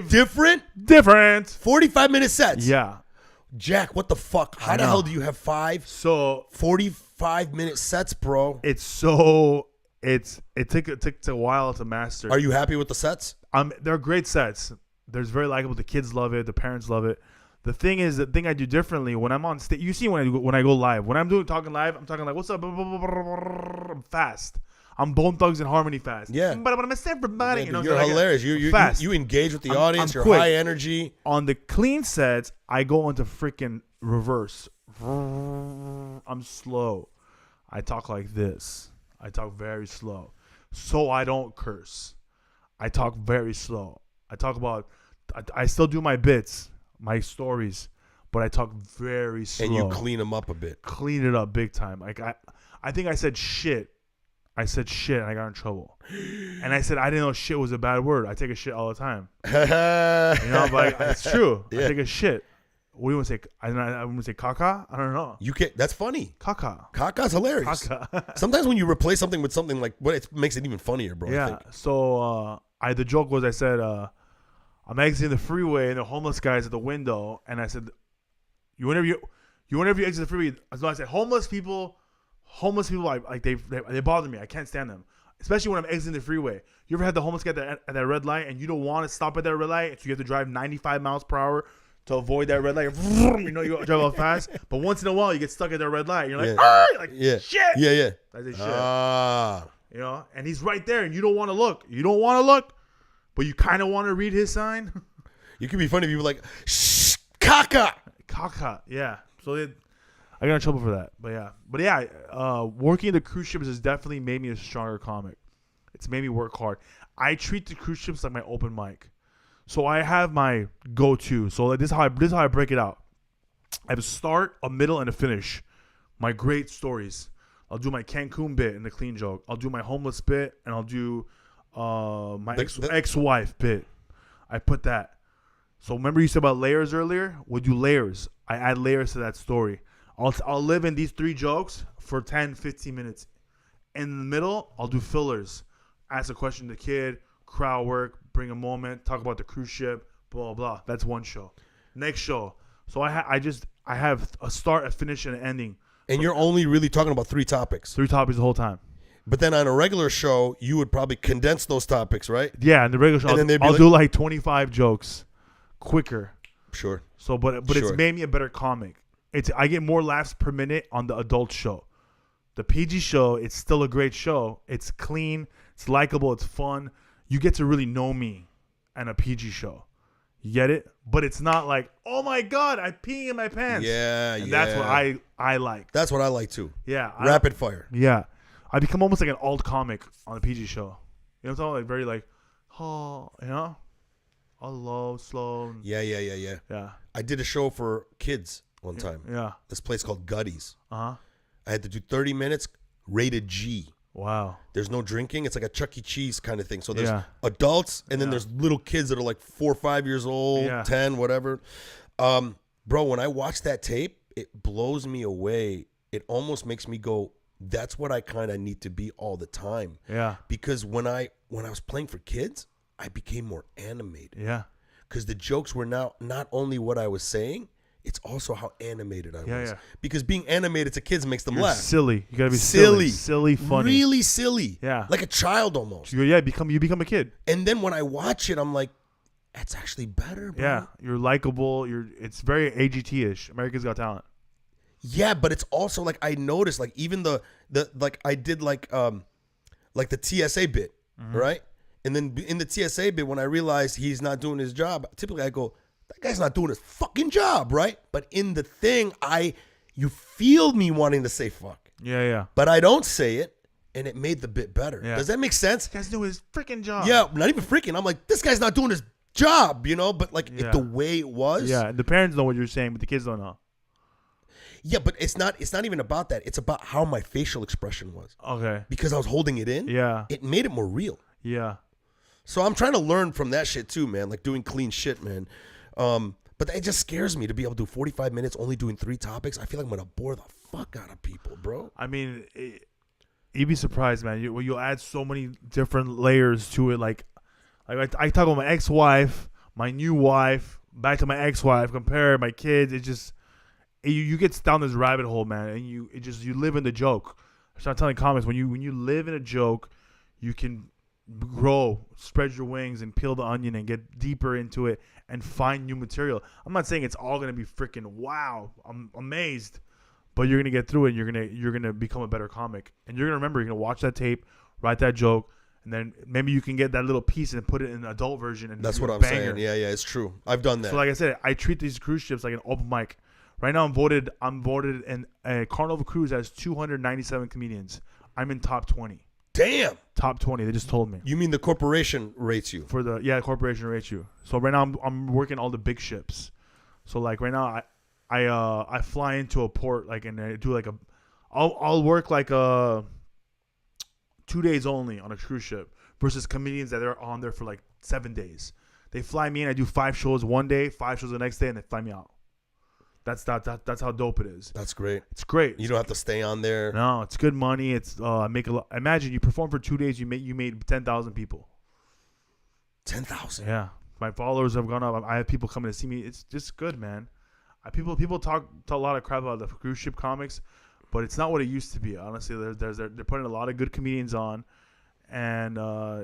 different 45-minute sets. Yeah. Jack, what the fuck? How the hell do you have 5 45-minute sets, bro? It took a while to master. Are you happy with the sets? They're great sets. They're very likable. The kids love it. The parents love it. The thing I do differently when I'm on stage. You see when I go live. When I'm talking live, I'm talking like, "What's up?" I'm fast. I'm Bone Thugs and Harmony fast. Yeah. But I'm everybody. Yeah, you're hilarious. You engage with the audience. You're quick. high energy. On the clean sets, I go into freaking reverse. I'm slow. I talk like this. I talk very slow, so I don't curse. I talk very slow. I talk about. I still do my bits, my stories, but I talk very slow. And you clean them up a bit. Clean it up big time. Like I think I said shit. I said shit and I got in trouble. And I said I didn't know shit was a bad word. I take a shit all the time. You know, but it's true. Yeah. I take a shit. What do you want to say? I'm going to say caca? I don't know. You can't. That's funny. Caca. Caca's hilarious. Caca. Sometimes when you replace something with something like what, it makes it even funnier, bro. Yeah. I think. So the joke was I said I'm exiting the freeway and the homeless guy's at the window, and I said, whenever you exit the freeway, so I said homeless people, like they bother me. I can't stand them, especially when I'm exiting the freeway. You ever had the homeless guy at that red light, and you don't want to stop at that red light, so you have to drive 95 miles per hour to avoid that red light. You know, you drive out fast, but once in a while you get stuck at that red light. And you're like, shit. Yeah. I say shit. You know, and he's right there, and you don't want to look. But you kind of want to read his sign. You could be funny if you were like, shh, caca. Caca, yeah. So I got in trouble for that. But yeah, working in the cruise ships has definitely made me a stronger comic. It's made me work hard. I treat the cruise ships like my open mic. So I have my go-to. So like this is how I break it out. I have a start, a middle, and a finish. My great stories. I'll do my Cancun bit and the clean joke. I'll do my homeless bit, and I'll do my ex-wife bit. I put that. So remember you said about layers earlier? We'll do layers. I add layers to that story. I'll live in these 3 jokes for 10, 15 minutes. In the middle, I'll do fillers. Ask a question to the kid, crowd work, bring a moment, talk about the cruise ship, blah, blah, blah. That's one show. Next show. So I have a start, a finish, and an ending. And you're only really talking about 3 topics. 3 topics the whole time. But then on a regular show, you would probably condense those topics, right? Yeah, in the regular show, I'll do like 25 jokes quicker. Sure. So, but it's made me a better comic. I get more laughs per minute on the adult show. The PG show, it's still a great show. It's clean, it's likable, it's fun. You get to really know me and a PG show. You get it? But it's not like, oh my God, I pee in my pants. Yeah, and that's what I like. That's what I like too. Yeah. Rapid fire. Yeah. I become almost like an alt comic on a PG show. You know what I'm talking? Like very like, oh, you know? All low, slow. Yeah. Yeah. I did a show for kids one time. Yeah. This place called Gutties. Uh-huh. I had to do 30 minutes, rated G. Wow. There's no drinking. It's like a Chuck E. Cheese kind of thing. So there's adults, and then there's little kids that are like 4 or 5 years old, 10, whatever. Bro, when I watch that tape, it blows me away. It almost makes me go, that's what I kind of need to be all the time. Yeah. Because when I was playing for kids, I became more animated. Yeah. Because the jokes were now not only what I was saying, it's also how animated I was. Yeah. Because being animated to kids makes them You're laugh. silly. You gotta be silly, funny, really silly. Yeah, like a child almost. You become a kid. And then when I watch it, I'm like, that's actually better, bro. Yeah, you're likable. It's very AGT-ish. America's Got Talent. Yeah, but it's also like I noticed, like even the like I did like the TSA bit, right? And then in the TSA bit, when I realized he's not doing his job, typically I go, that guy's not doing his fucking job, right? But in the thing, you feel me wanting to say fuck. Yeah. But I don't say it, and it made the bit better. Yeah. Does that make sense? This guy's doing his freaking job. Yeah, not even freaking. I'm like, this guy's not doing his job, you know? But like the way it was. Yeah, the parents know what you're saying, but the kids don't know. Yeah, but it's not even about that. It's about how my facial expression was. Okay. Because I was holding it in. Yeah. It made it more real. Yeah. So I'm trying to learn from that shit too, man. Like doing clean shit, man. But it just scares me to be able to do 45 minutes only doing 3 topics. I feel like I'm gonna bore the fuck out of people, bro. I mean, you'd be surprised, man. You'll add so many different layers to it. Like I talk about my ex-wife, my new wife, back to my ex-wife, compare my kids. It just you get down this rabbit hole, man, and you live in the joke. I start telling comics when you live in a joke, you can grow, spread your wings, and peel the onion and get deeper into it and find new material. I'm not saying it's all gonna be freaking wow. I'm amazed, but you're gonna get through it. And you're gonna become a better comic, and you're gonna remember. You're gonna watch that tape, write that joke, and then maybe you can get that little piece and put it in an adult version. And that's what I'm saying. Yeah, it's true. I've done that. So like I said, I treat these cruise ships like an open mic. Right now, I'm voted in a Carnival cruise has 297 comedians. I'm in top 20. Damn. Top 20. They just told me. You mean the corporation rates you? Corporation rates you. So right now I'm working all the big ships. So like right now I fly into a port like and I do like I'll work like 2 days only on a cruise ship versus comedians that are on there for like 7 days. They fly me in. I do 5 shows one day, 5 shows the next day, and they fly me out. That's how dope it is. That's great. It's great. You don't have to stay on there. No, it's good money. It's I make a lot. Imagine you perform for 2 days. You made 10,000 people. 10,000. Yeah, my followers have gone up. I have people coming to see me. It's just good, man. People talk a lot of crap about the cruise ship comics, but it's not what it used to be. Honestly, they're putting a lot of good comedians on, and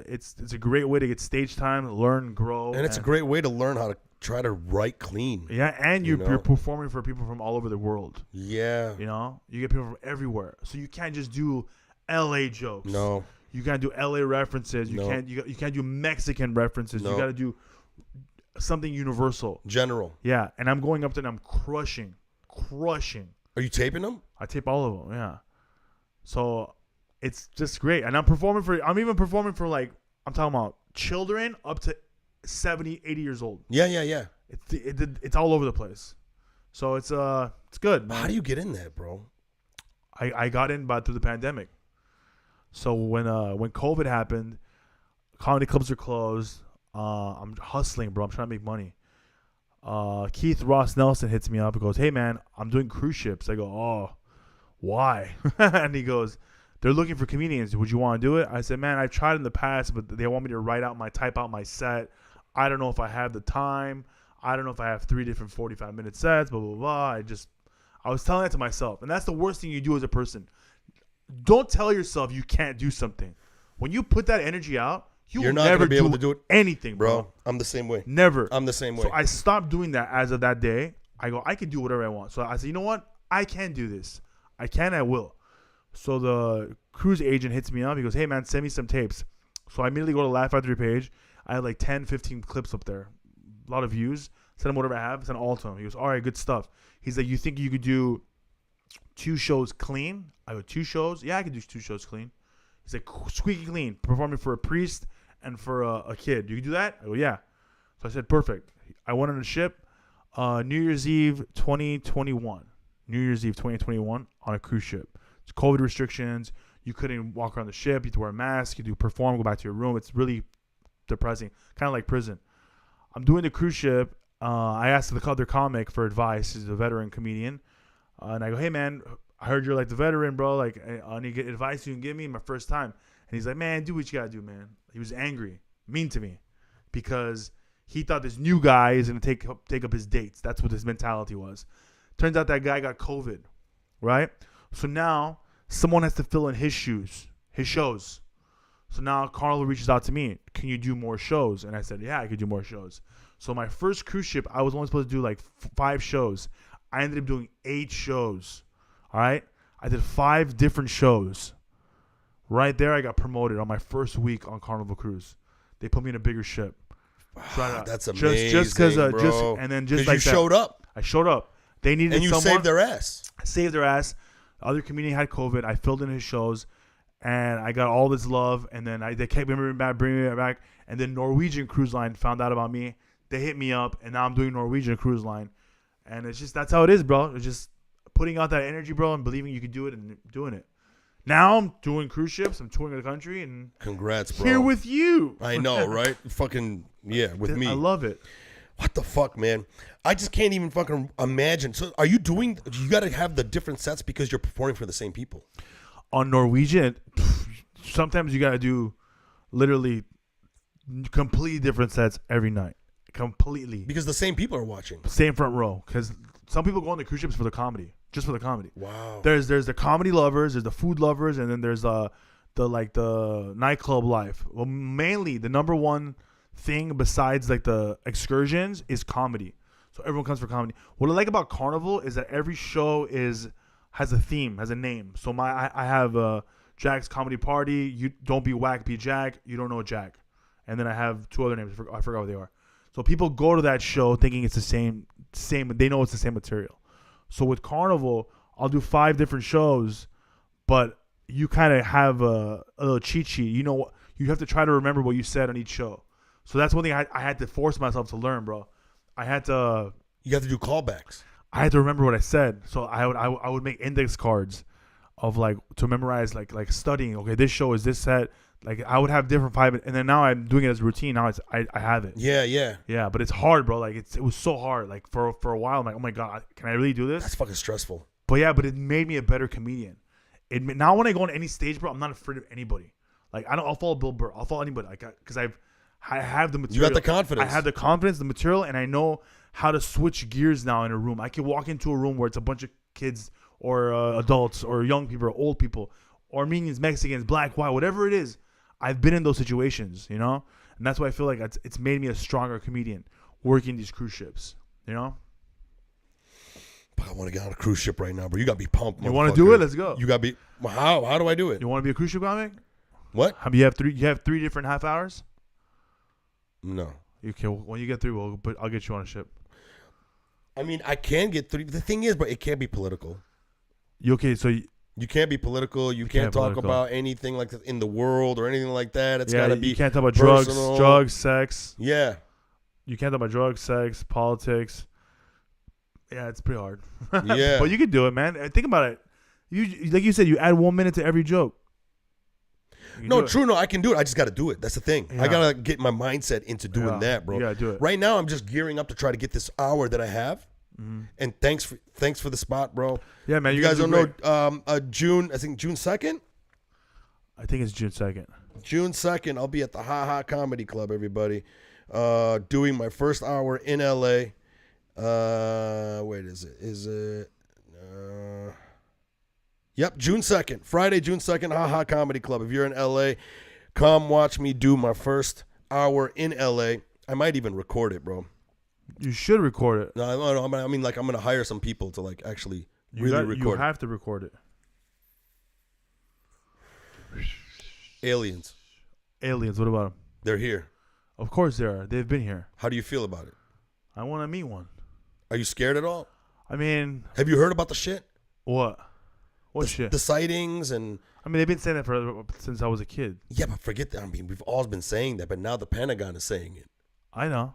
it's a great way to get stage time, learn, grow, and it's a great way to learn how to try to write clean. Yeah, and you're performing for people from all over the world. Yeah. You know, you get people from everywhere. So you can't just do LA jokes. No. You can't do LA references. You can't do Mexican references. No. You got to do something universal. General. Yeah, and I'm going up there and I'm crushing. Are you taping them? I tape all of them, yeah. So it's just great. And I'm even performing for like, I'm talking about children up to 70, 80 years old. Yeah. It's all over the place. So it's good, man. How do you get in there, bro? I got in through the pandemic. So when COVID happened, comedy clubs are closed. I'm hustling, bro. I'm trying to make money. Keith Ross Nelson hits me up and goes, "Hey man, I'm doing cruise ships." I go, "Oh, why?" And he goes, "They're looking for comedians. Would you want to do it?" I said, "Man, I've tried in the past, but they want me to type out my set. I don't know if I have the time. I don't know if I have 3 different 45-minute sets, blah, blah, blah." I was telling that to myself. And that's the worst thing you do as a person. Don't tell yourself you can't do something. When you put that energy out, you're not never be able to do anything, bro. I'm the same way. Never. I'm the same way. So I stopped doing that as of that day. I go, I can do whatever I want. So I said, you know what? I can do this. I will. So the cruise agent hits me up. He goes, hey, man, send me some tapes. So I immediately go to the Laugh Factory page. I had like 10, 15 clips up there. A lot of views. Send him whatever I have. Send all to him. He goes, all right, good stuff. He's like, you think you could do 2 shows clean? I go, 2 shows? Yeah, I could do 2 shows clean. He's like, squeaky clean. Performing for a priest and for a kid. You can do that? I go, yeah. So I said, perfect. I went on a ship New Year's Eve 2021. New Year's Eve 2021 on a cruise ship. It's COVID restrictions. You couldn't walk around the ship. You had to wear a mask. You had to perform, go back to your room. It's really depressing. Kind of like prison. I'm doing the cruise ship. I asked the other comic for advice. He's a veteran comedian. And I go, hey, man, I heard you're like the veteran, bro. Like, I need to get advice you can give me my first time. And he's like, man, do what you got to do, man. He was angry, mean to me, because he thought this new guy is going to take up his dates. That's what his mentality was. Turns out that guy got COVID, right? So now someone has to fill in his shoes, his shows. So now Carlo reaches out to me. Can you do more shows? And I said, yeah, I could do more shows. So my first cruise ship, I was only supposed to do like 5 shows. I ended up doing 8 shows. All right? I did 5 different shows. Right there, I got promoted on my first week on Carnival Cruise. They put me in a bigger ship. Wow, that's amazing, just because, bro. And then just like you that, showed up. I showed up. They needed and you someone. saved their ass. I saved their ass. The other comedian had COVID. I filled in his shows, and I got all this love. And then they kept bringing me back. And then Norwegian Cruise Line found out about me. They hit me up, and now I'm doing Norwegian Cruise Line. And it's just, that's how it is, bro. It's just putting out that energy, bro, and believing you can do it and doing it. Now I'm doing cruise ships. I'm touring the country, and congrats, bro. Here with you. I know, right? Fucking yeah, with me. I love it. What the fuck, man? I just can't even fucking imagine. So, are you doing? You got to have the different sets because you're performing for the same people. On Norwegian, sometimes you got to do literally completely different sets every night. Completely. Because the same people are watching. Same front row. Because some people go on the cruise ships for the comedy. Just for the comedy. Wow. There's the comedy lovers, there's the food lovers, and then there's the nightclub life. Well, mainly the number one thing besides like the excursions is comedy. So everyone comes for comedy. What I like about Carnival is that every show has a theme, has a name. So I have Jack's Comedy Party. You don't be whack, be Jack. You don't know Jack. And then I have 2 other names. I forgot what they are. So people go to that show thinking it's the same. They know it's the same material. So with Carnival, I'll do 5 different shows, but you kind of have a little cheat sheet. You know what? You have to try to remember what you said on each show. So that's one thing I had to force myself to learn, bro. You have to do callbacks. I had to remember what I said. So I would make index cards of like to memorize like studying. Okay, this show is this set. Like I would have different 5, and then now I'm doing it as a routine. Now I have it. Yeah. But it's hard, bro. Like it was so hard. Like for a while, I'm like, oh my god, can I really do this? That's fucking stressful. But it made me a better comedian. Now when I go on any stage, bro, I'm not afraid of anybody. Like I'll follow Bill Burr. I'll follow anybody. Like because I have the material. You got the confidence. I have the confidence, the material, and I know how to switch gears now in a room. I can walk into a room where it's a bunch of kids or adults or young people or old people, Armenians, Mexicans, black, white, whatever it is. I've been in those situations, you know? And that's why I feel like it's made me a stronger comedian working these cruise ships, you know? I want to get on a cruise ship right now, bro. You got to be pumped, You want to do it? Let's go. You got to be... How do I do it? You want to be a cruise ship comic? What? You have 3 different half hours? No. Okay, when you get 3, I'll get you on a ship. I mean, I can get 3. The thing is, but it can't be political. You can't be political. You can't talk about anything like that in the world or anything like that. It's got to be. You can't talk about personal. drugs, sex. Yeah. You can't talk about drugs, sex, politics. Yeah, it's pretty hard. Yeah. But you can do it, man. Think about it. Like you said, you add 1 minute to every joke. No, true. No, I can do it. I just got to do it. That's the thing. Yeah. I got to get my mindset into doing that, bro. You got to do it. Right now, I'm just gearing up to try to get this hour that I have. Mm-hmm. And thanks for the spot, bro. Yeah, man. You guys don't know June 2nd? I think it's June 2nd. June 2nd, I'll be at the Ha Ha Comedy Club, everybody. Doing my first hour in LA. Wait, is it? Yep, June 2nd. Friday, June 2nd, Ha Ha Comedy Club. If you're in LA, come watch me do my first hour in LA. I might even record it, bro. You should record it. No, I mean, like, I'm going to hire some people to, like, actually record it. You have to record it. Aliens. Aliens. What about them? They're here. Of course they are. They've been here. How do you feel about it? I want to meet one. Are you scared at all? I mean, have you heard about the shit? What? What shit? The sightings and. I mean, they've been saying that since I was a kid. Yeah, but forget that. I mean, we've always been saying that, but now the Pentagon is saying it. I know,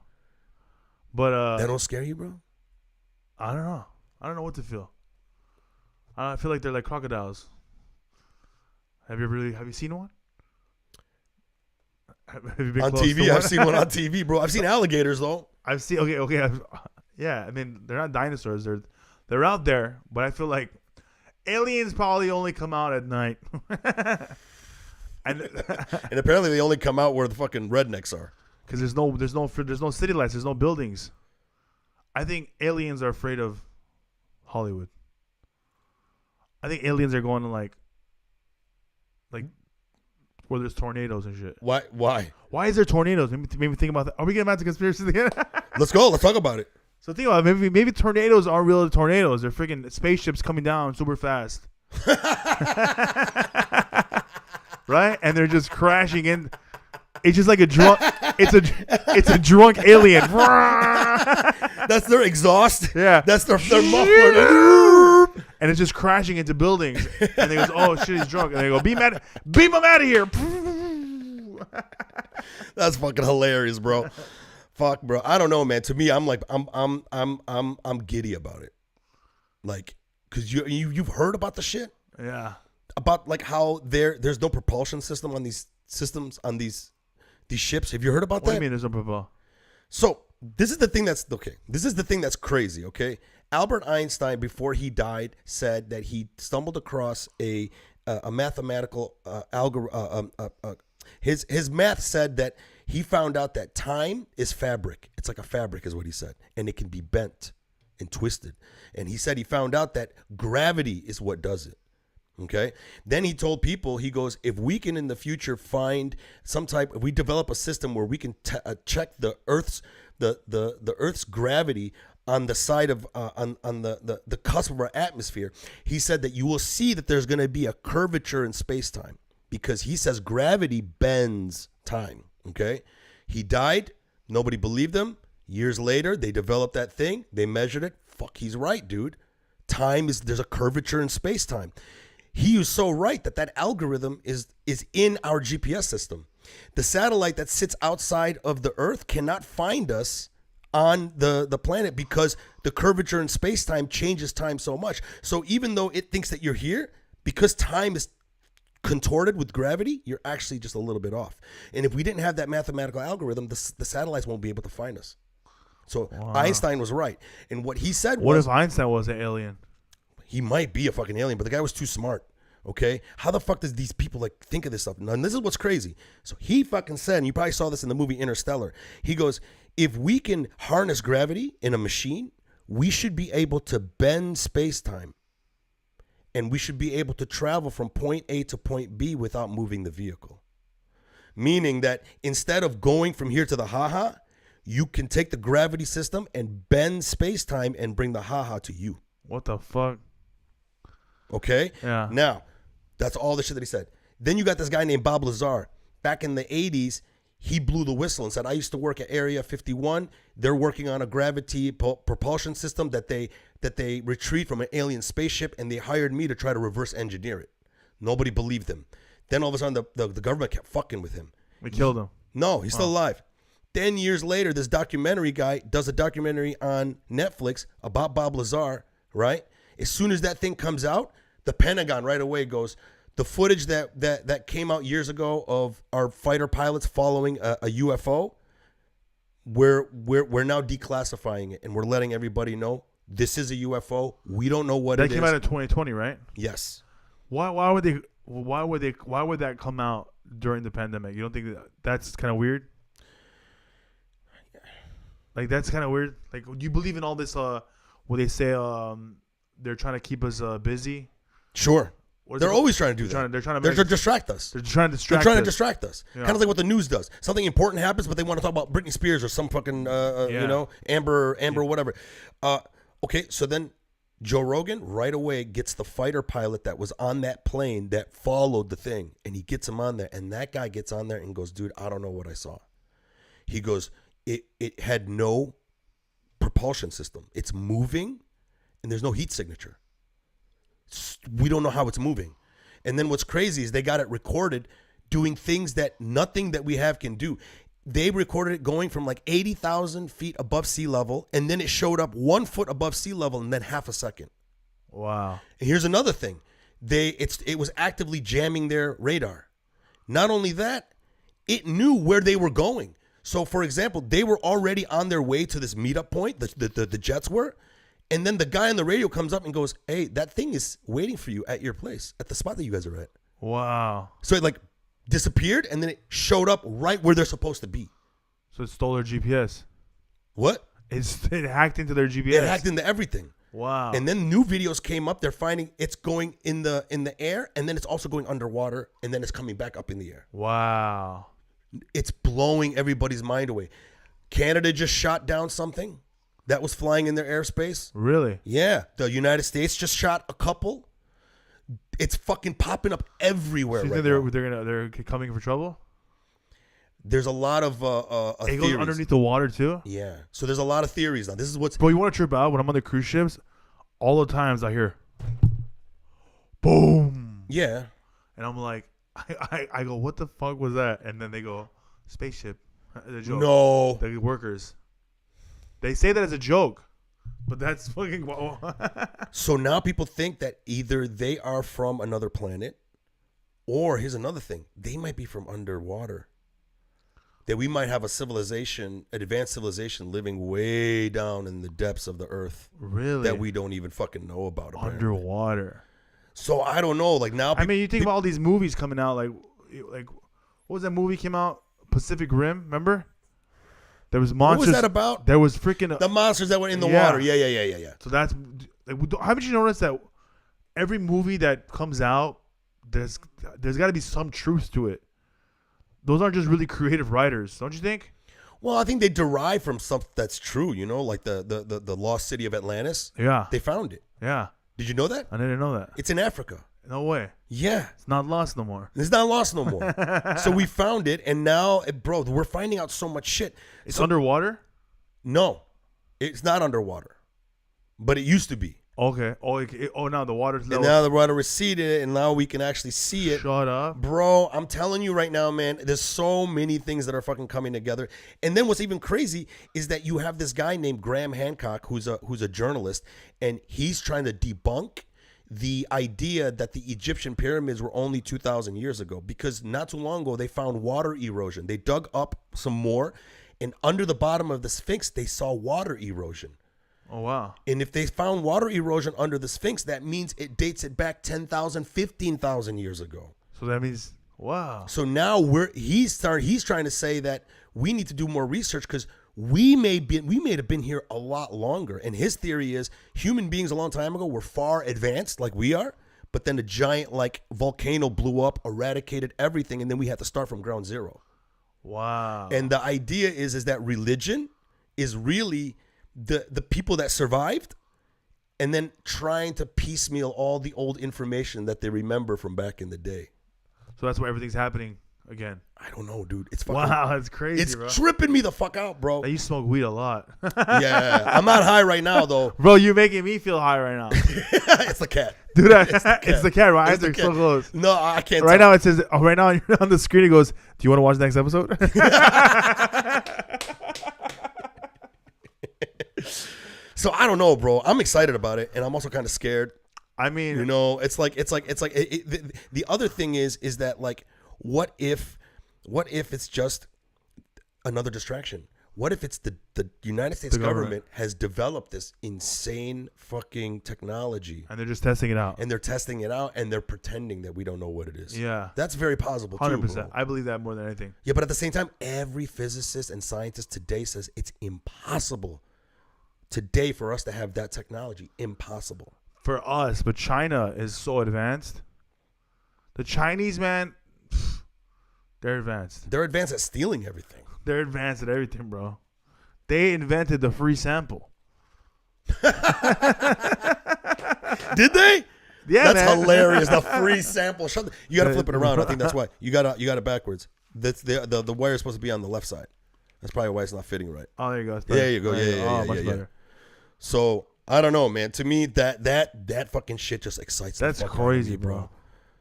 but that don't scare you, bro? I don't know. I don't know what to feel. I feel like they're like crocodiles. Have you seen one? Have you been on close TV? to one? I've seen one on TV, bro. I've seen alligators though. I've seen okay. Yeah, I mean they're not dinosaurs. They're out there, but I feel like aliens probably only come out at night. and apparently they only come out where the fucking rednecks are. Because there's no city lights. There's no buildings. I think aliens are afraid of Hollywood. I think aliens are going to like where there's tornadoes and shit. Why? Why is there tornadoes? Maybe think about that. Are we getting back to conspiracies again? Let's go. Let's talk about it. So think about it. Maybe tornadoes aren't real tornadoes. They're freaking spaceships coming down super fast. Right? And they're just crashing in. It's just like a drunk. It's a drunk alien. That's their exhaust. Yeah. That's their muffler. And it's just crashing into buildings. And they goes, oh shit, he's drunk. And they go, beam him out of here. That's fucking hilarious, bro. Fuck, bro. I don't know, man. To me, I'm like, I'm giddy about it. Like, cause you've heard about the shit. Yeah. About like how there's no propulsion system on these systems on these ships. Have you heard about that? What do you mean there's no propulsion? So this is the thing that's okay. This is the thing that's crazy. Okay, Albert Einstein, before he died, said that he stumbled across a mathematical algorithm. His math said that he found out that time is fabric. It's like a fabric, is what he said, and it can be bent and twisted. And he said he found out that gravity is what does it. Okay. Then he told people, he goes, if we can in the future find if we develop a system where we can check the Earth's the Earth's gravity on the side of on the cusp of our atmosphere, he said that you will see that there's going to be a curvature in space-time, because he says gravity bends time. Okay. He died. Nobody believed him. Years later, they developed that thing. They measured it. Fuck, he's right, dude. There's a curvature in space-time. He was so right that algorithm is in our GPS system. The satellite that sits outside of the Earth cannot find us on the planet, because the curvature in space-time changes time so much. So even though it thinks that you're here, because time is contorted with gravity, you're actually just a little bit off. And if we didn't have that mathematical algorithm, the satellites won't be able to find us. So wow. Einstein was right. And what he said was... What if Einstein was an alien? He might be a fucking alien, but the guy was too smart. Okay? How the fuck does these people like think of this stuff? And this is what's crazy. So he fucking said, and you probably saw this in the movie Interstellar, he goes, if we can harness gravity in a machine, we should be able to bend space-time. And we should be able to travel from point A to point B without moving the vehicle. Meaning that instead of going from here to the ha-ha, you can take the gravity system and bend space-time and bring the ha-ha to you. What the fuck? Okay? Yeah. Now, that's all the shit that he said. Then you got this guy named Bob Lazar. Back in the 80s, he blew the whistle and said, I used to work at Area 51. They're working on a gravity propulsion system that they retrieved from an alien spaceship, and they hired me to try to reverse engineer it. Nobody believed him. Then all of a sudden, the government kept fucking with him. We killed him. No, he's still alive. 10 years later, this documentary guy does a documentary on Netflix about Bob Lazar, right? As soon as that thing comes out, the Pentagon right away goes, the footage that came out years ago of our fighter pilots following a UFO, we're now declassifying it, and we're letting everybody know this is a UFO. We don't know what it is. That came out in 2020, right? Yes. Why would that come out during the pandemic? You don't think that's kind of weird? Like, that's kind of weird. Like, do you believe in all this? What they say? They're trying to keep us busy. Sure. They're always trying to do that. They're trying to distract us. They're trying to distract us. Yeah. Kind of like what the news does. Something important happens, but they want to talk about Britney Spears or some fucking, Amber, whatever. Okay, so then Joe Rogan right away gets the fighter pilot that was on that plane that followed the thing, and he gets him on there, and that guy gets on there and goes, dude, I don't know what I saw. He goes, it had no propulsion system. It's moving, and there's no heat signature. We don't know how it's moving. And then what's crazy is they got it recorded doing things that nothing that we have can do. They recorded it going from like 80,000 feet above sea level, and then it showed up 1 foot above sea level in then half a second. Wow. And here's another thing. It was actively jamming their radar. Not only that, it knew where they were going. So, for example, they were already on their way to this meetup point, the jets were, and then the guy on the radio comes up and goes, hey, that thing is waiting for you at your place, at the spot that you guys are at. Wow. So it like disappeared, and then it showed up right where they're supposed to be. So it stole their GPS. What? It hacked into their GPS. It hacked into everything. Wow. And then new videos came up. They're finding it's going in the air, and then it's also going underwater, and then it's coming back up in the air. Wow. It's blowing everybody's mind away. Canada just shot down something that was flying in their airspace. Really? Yeah. The United States just shot a couple. It's fucking popping up everywhere. So you think they're coming for trouble? There's a lot of it theories. goes underneath the water too. Yeah. So there's a lot of theories now. This is what's. Bro, you want to trip out when I'm on the cruise ships? All the times I hear, boom. Yeah. And I'm like, I go, what the fuck was that? And then they go, spaceship. The joke. No. The workers. They say that as a joke, but that's fucking. So now people think that either they are from another planet, or here's another thing: they might be from underwater. That we might have a civilization, an advanced civilization, living way down in the depths of the earth. Really? That we don't even fucking know about. Apparently. Underwater. So I don't know. Like now, I mean, you think about all these movies coming out. Like what was that movie came out? Pacific Rim. Remember? There was monsters. What was that about? There was freaking the monsters that were in the water. Yeah. So that's like, haven't you noticed that every movie that comes out, there's got to be some truth to it. Those aren't just really creative writers, don't you think? Well, I think they derive from something that's true. You know, like the lost city of Atlantis. Yeah, they found it. Yeah. Did you know that? I didn't know that. It's in Africa. No way. Yeah. It's not lost no more. It's not lost no more. So we found it, and now, bro, we're finding out so much shit. It's underwater? No. It's not underwater. But it used to be. Okay. Now the water's low. And now the water receded, and now we can actually see it. Shut up. Bro, I'm telling you right now, man, there's so many things that are fucking coming together. And then what's even crazy is that you have this guy named Graham Hancock, who's a journalist, and he's trying to debunk the idea that the Egyptian pyramids were only 2,000 years ago, because not too long ago they found water erosion. They dug up some more, and under the bottom of the Sphinx they saw water erosion. Oh, wow. And if they found water erosion under the Sphinx, that means it dates it back 10,000, 15,000 years ago. So that means, wow. So now he's trying to say that we need to do more research because we may have been here a lot longer. And his theory is human beings a long time ago were far advanced like we are, but then a giant like volcano blew up, eradicated everything, and then we had to start from ground zero. Wow. And the idea is that religion is really the people that survived, and then trying to piecemeal all the old information that they remember from back in the day. So that's why everything's happening again. I don't know, dude. It's fucking, wow, that's crazy. It's bro. tripping me the fuck out, bro. Now, you smoke weed a lot. Yeah, I'm not high right now though. Bro, you're making me feel high right now. It's the cat, dude. It's the cat. Right, eyes are so close. No, I can't. Right now it says. Right now you're on the screen. It goes. Do you want to watch the next episode? So I don't know, bro. I'm excited about it, and I'm also kind of scared. I mean, you know, it's like the other thing is that like, what if it's just another distraction? What if it's the United States government has developed this insane fucking technology, and they're just testing it out, and they're pretending that we don't know what it is? Yeah, that's very possible. 100%. Bro. I believe that more than anything. Yeah, but at the same time, every physicist and scientist today says it's impossible today for us to have that technology. Impossible for us, but China is so advanced. The Chinese, man, they're advanced. They're advanced at stealing everything. They're advanced at everything, bro. They invented the free sample. Did they? Yeah, that's man. hilarious. The free sample. You got to flip it around. I think that's why you got it backwards. That's the wire is supposed to be on the left side. That's probably why it's not fitting right. Oh, there you go. There you go. Yeah, much better. So I don't know, man. To me, that fucking shit just excites. That's the fuck crazy, out of me, bro.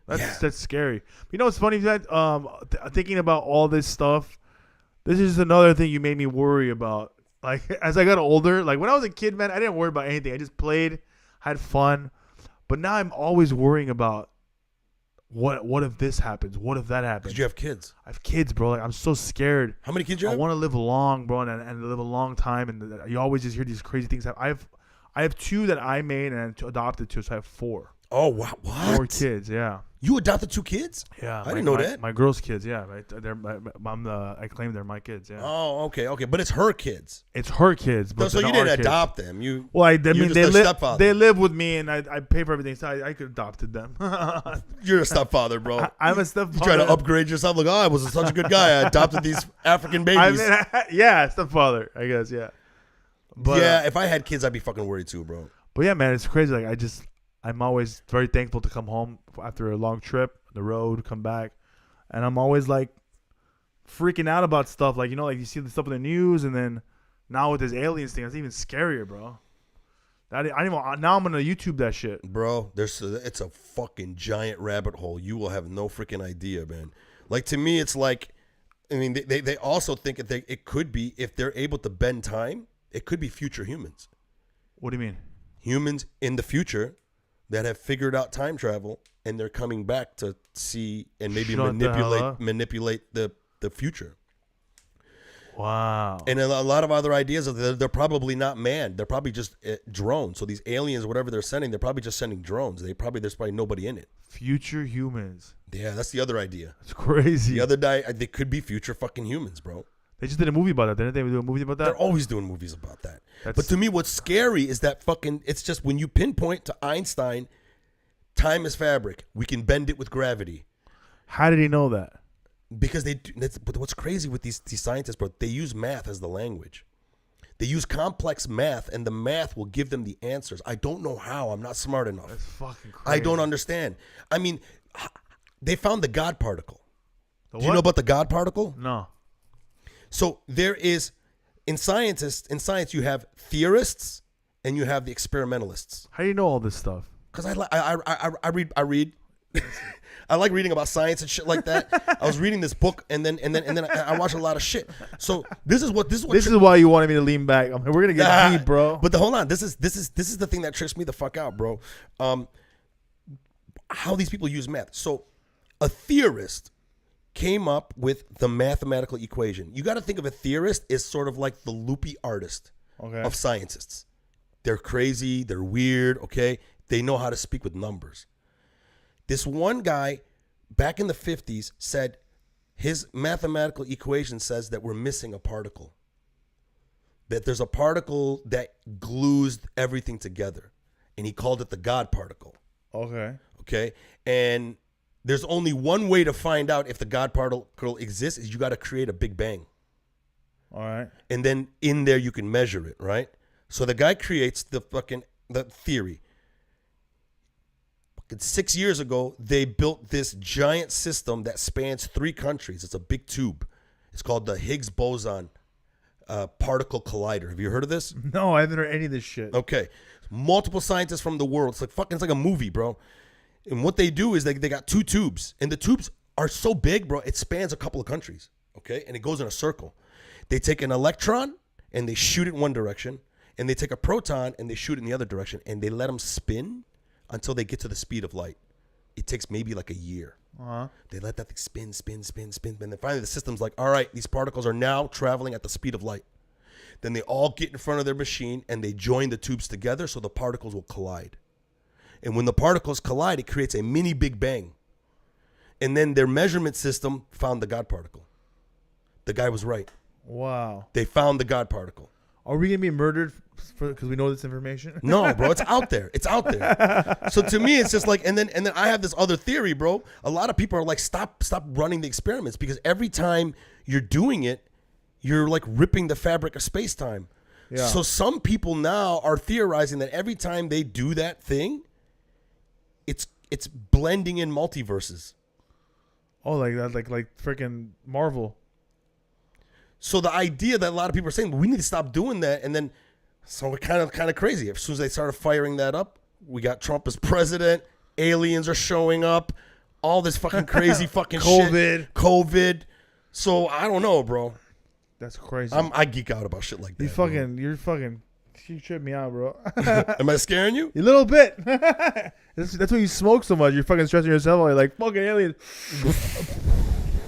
That's scary. You know what's funny? That thinking about all this stuff, this is another thing you made me worry about. Like as I got older, like when I was a kid, man, I didn't worry about anything. I just played, had fun. But now I'm always worrying about what if this happens? What if that happens? Because you have kids. I have kids, bro. Like I'm so scared. How many kids you have? I want to live long, bro, and live a long time. And you always just hear these crazy things happen. I have 2 that I made and adopted 2, so I have 4. Oh, wow. What? 4 kids, yeah. You adopted 2 kids? Yeah. I didn't know that. My girl's kids, yeah. I claim they're my kids, yeah. Oh, okay. But it's her kids. It's her kids. But so you didn't adopt them. Well, I mean, they live with me, and I pay for everything, so I could adopted them. You're a stepfather, bro. I'm a stepfather. You try to upgrade yourself. Like, I was such a good guy. I adopted these African babies. Yeah, stepfather, I guess, yeah. But, yeah, if I had kids, I'd be fucking worried too, bro. But yeah, man, it's crazy. Like I'm always very thankful to come home after a long trip, the road, come back, and I'm always like freaking out about stuff. Like like you see the stuff in the news, and then now with this aliens thing, it's even scarier, bro. Now I'm gonna YouTube that shit, bro. It's a fucking giant rabbit hole. You will have no freaking idea, man. Like to me, it's like, I mean, they also think it could be, if they're able to bend time, it could be future humans. What do you mean? Humans in the future that have figured out time travel, and they're coming back to see and maybe manipulate the future. Wow. And a lot of other ideas are they're probably not manned. They're probably just drones. So these aliens, whatever they're sending, they're probably just sending drones. There's probably nobody in it. Future humans. Yeah, that's the other idea. It's crazy. The other day, they could be future fucking humans, bro. They just did a movie about that, didn't they? Do a movie about that? They're always doing movies about that. But to me, what's scary is that it's just when you pinpoint to Einstein, time is fabric. We can bend it with gravity. How did he know that? Because but what's crazy with these scientists, bro, they use math as the language. They use complex math, and the math will give them the answers. I don't know how. I'm not smart enough. That's fucking crazy. I don't understand. I mean, they found the God particle. Do you know about the God particle? No. So there is, in science, you have theorists and you have the experimentalists. How do you know all this stuff? Because I read. I like reading about science and shit like that. I was reading this book and then I watch a lot of shit. So this is why you wanted me to lean back. I mean, we're gonna get deep, bro. But hold on, this is the thing that tricks me the fuck out, bro. How these people use math. So a theorist came up with the mathematical equation. You got to think of a theorist as sort of like the loopy artist of scientists. They're crazy. They're weird. Okay. They know how to speak with numbers. This one guy back in the 50s said his mathematical equation says that we're missing a particle. That there's a particle that glues everything together. And he called it the God particle. Okay. Okay. And there's only one way to find out if the God particle exists is you got to create a Big Bang. All right. And then in there you can measure it, right? So the guy creates the theory. 6 years ago, they built this giant system that spans 3 countries. It's a big tube. It's called the Higgs boson particle collider. Have you heard of this? No, I haven't heard any of this shit. Okay. Multiple scientists from the world. It's like a movie, bro. And what they do is they got 2 tubes. And the tubes are so big, bro, it spans a couple of countries. Okay? And it goes in a circle. They take an electron and they shoot it in one direction. And they take a proton and they shoot it in the other direction. And they let them spin until they get to the speed of light. It takes maybe like a year. Uh-huh. They let that thing spin. And then finally the system's like, all right, these particles are now traveling at the speed of light. Then they all get in front of their machine and they join the tubes together so the particles will collide. And when the particles collide, it creates a mini Big Bang. And then their measurement system found the God particle. The guy was right. Wow. They found the God particle. Are we going to be murdered because we know this information? No, bro. It's out there. It's out there. So to me, it's just like, and then I have this other theory, bro. A lot of people are like, stop running the experiments, because every time you're doing it, you're like ripping the fabric of space-time. Yeah. So some people now are theorizing that every time they do that thing, it's blending in multiverses. Oh, like that, like freaking Marvel. So the idea that a lot of people are saying, we need to stop doing that, and then so we're kind of crazy. As soon as they started firing that up, we got Trump as president. Aliens are showing up. All this fucking crazy fucking COVID. So I don't know, bro. That's crazy. I geek out about shit like that. You trip me out, bro. Am I scaring you? A little bit. That's why you smoke so much. You're fucking stressing yourself out. You're like, fucking aliens.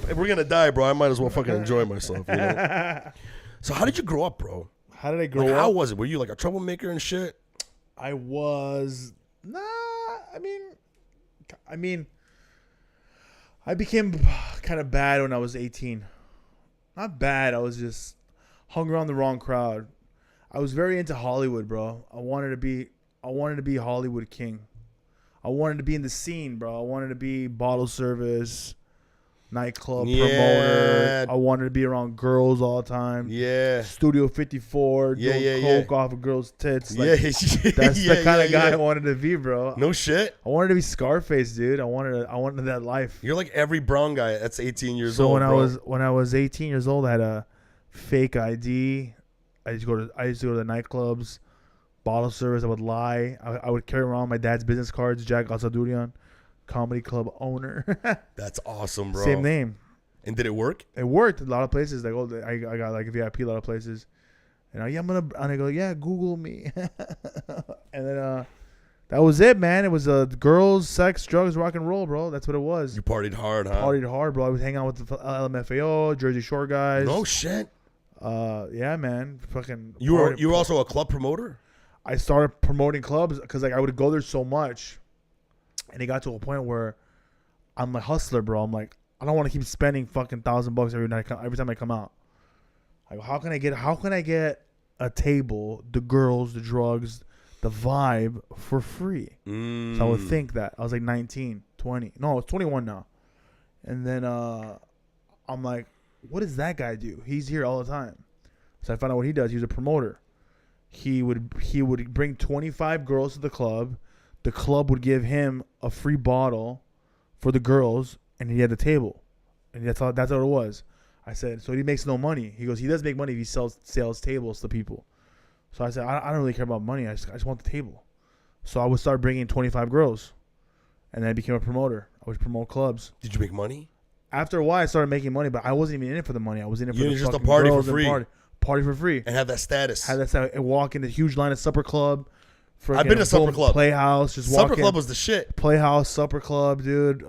If we're gonna die, bro, I might as well fucking enjoy myself. You know? So how did you grow up, bro? How did I grow up? How was it? Were you like a troublemaker and shit? I was. Nah. I mean, I became kind of bad when I was 18. Not bad. I was just hung around the wrong crowd. I was very into Hollywood, bro. I wanted to be Hollywood king. I wanted to be in the scene, bro. I wanted to be bottle service, nightclub promoter. I wanted to be around girls all the time. Yeah. Studio 54, doing coke off of girls' tits. Like, that's the kind of guy I wanted to be, bro. No shit. I wanted to be Scarface, dude. I wanted that life. You're like every brown guy that's 18 years old. So when I was 18 years old, I had a fake ID. I used to go to the nightclubs, bottle service. I would lie. I would carry around my dad's business cards. Jack Assadourian, comedy club owner. That's awesome, bro. Same name. And did it work? It worked a lot of places. Like, I got like VIP a lot of places. And I go, yeah, Google me. And then that was it, man. It was girls, sex, drugs, rock and roll, bro. That's what it was. You partied hard, huh? Partied hard, bro. I was hanging out with the LMFAO, Jersey Shore guys. No shit. Yeah, man. Fucking. You were also a club promoter? I started promoting clubs because like I would go there so much, and it got to a point where I'm a hustler, bro. I'm like, I don't want to keep spending fucking $1,000 every time I come out. Like, how can I get a table, the girls, the drugs, the vibe for free? So I would think that I was like 19, 20. No, I was 21 now, and then I'm like, what does that guy do? He's here all the time. So I found out what he does. He was a promoter. He would bring 25 girls to the club. The club would give him a free bottle for the girls, and he had the table. And that's what it was. I said, so he makes no money. He goes, he does make money if he sells tables to people. So I said, I don't really care about money. I just want the table. So I would start bringing 25 girls, and then I became a promoter. I would promote clubs. Did you make money? After a while, I started making money, but I wasn't even in it for the money. I was in it for the just a fucking party girls for free. Party for free. And have that status. And walk in the huge line at Supper Club. I've been to Supper Club. Playhouse. Supper Club was the shit. Playhouse, Supper Club, dude.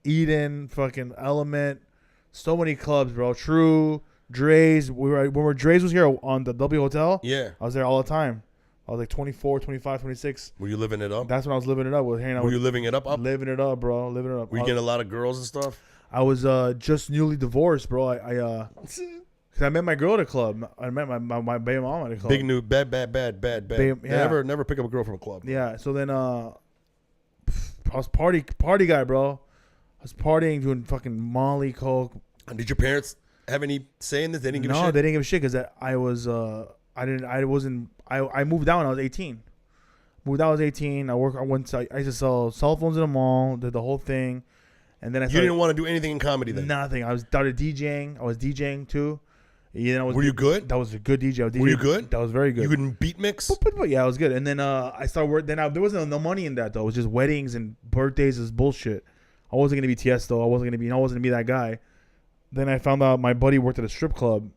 Eden, fucking Element. So many clubs, bro. True, Dre's. When Dre's was here on the W Hotel. Yeah. I was there all the time. I was like 24, 25, 26. Were you living it up? That's when I was living it up. Were you living it up? Living it up, bro. Living it up. Were you getting a lot of girls and stuff? I was just newly divorced, bro. Cause I met my girl at a club. I met my baby mom at a club. Big new bad. Never pick up a girl from a club. Yeah. So then I was party guy, bro. I was partying, doing fucking Molly, coke. And did your parents have any say in this? They didn't give a shit? No, they didn't give a shit because I moved out when I was 18. I used to sell cell phones in the mall, did the whole thing. And then you didn't want to do anything in comedy then? Nothing. I started DJing. I was DJing too. Were you good? That was a good DJ. Were you good? That was very good. You couldn't beat mix? Yeah, I was good. And then I started work. Then there wasn't no money in that though. It was just weddings and birthdays. Is bullshit. I wasn't gonna be Tiesto. I wasn't gonna be that guy. Then I found out my buddy worked at a strip club,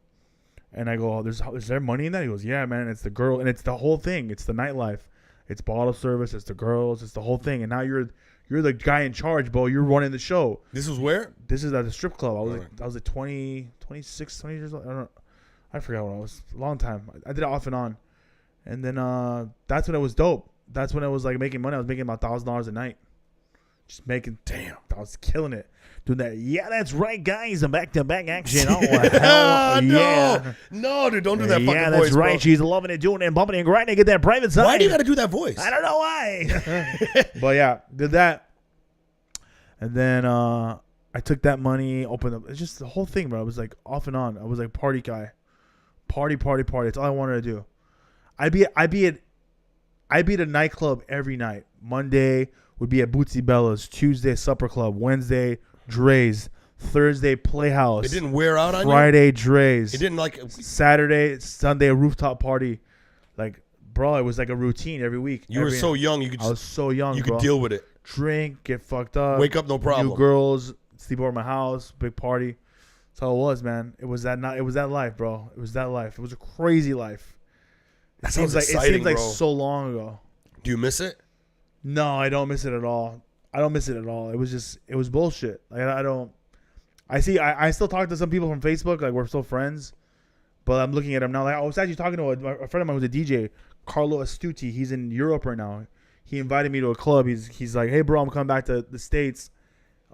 and I go, oh, is there money in that? He goes, yeah, man. It's the girl, and it's the whole thing. It's the nightlife. It's bottle service. It's the girls. It's the whole thing. And now you're the guy in charge, bro. You're running the show. This was where? This is at the strip club. I was like 20, 26, 20 years old. I don't know. I forgot when I was. A long time. I did it off and on. And then that's when it was dope. That's when I was like making money. I was making about $1,000 a night. Just making, damn, I was killing it. Doing that, yeah, that's right, guys. I'm back-to-back action. Oh, hell, yeah. No, dude, don't do that fucking voice, yeah, that's right. Bro. She's loving it, doing it, bumping it, grinding, get that private side. Why do you got to do that voice? I don't know why. But yeah, did that. And then I took that money, opened up. It's just the whole thing, bro. I was like off and on. I was like party guy. Party. That's all I wanted to do. I'd be at a nightclub every night. Monday, would be at Bootsy Bella's. Tuesday, Supper Club. Wednesday, Dre's. Thursday, Playhouse. It didn't wear out on you? Friday, Dre's. It didn't like... Saturday, Sunday, a rooftop party. Like, bro, it was like a routine every week. You were so young. I was so young, You bro. could deal with it. Drink, get fucked up. Wake up, no problem. New girls, sleep over at my house, big party. That's how it was, man. It was that life, bro. It was that life. It was a crazy life. That sounds It exciting, seems like bro. so long ago. Do you miss it? No, I don't miss it at all. I don't miss it at all. It was bullshit. Like, I still talk to some people from Facebook. Like, we're still friends. But I'm looking at him now. Like, I was actually talking to a friend of mine who's a DJ, Carlo Astuti. He's in Europe right now. He invited me to a club. He's like, hey, bro, I'm coming back to the States.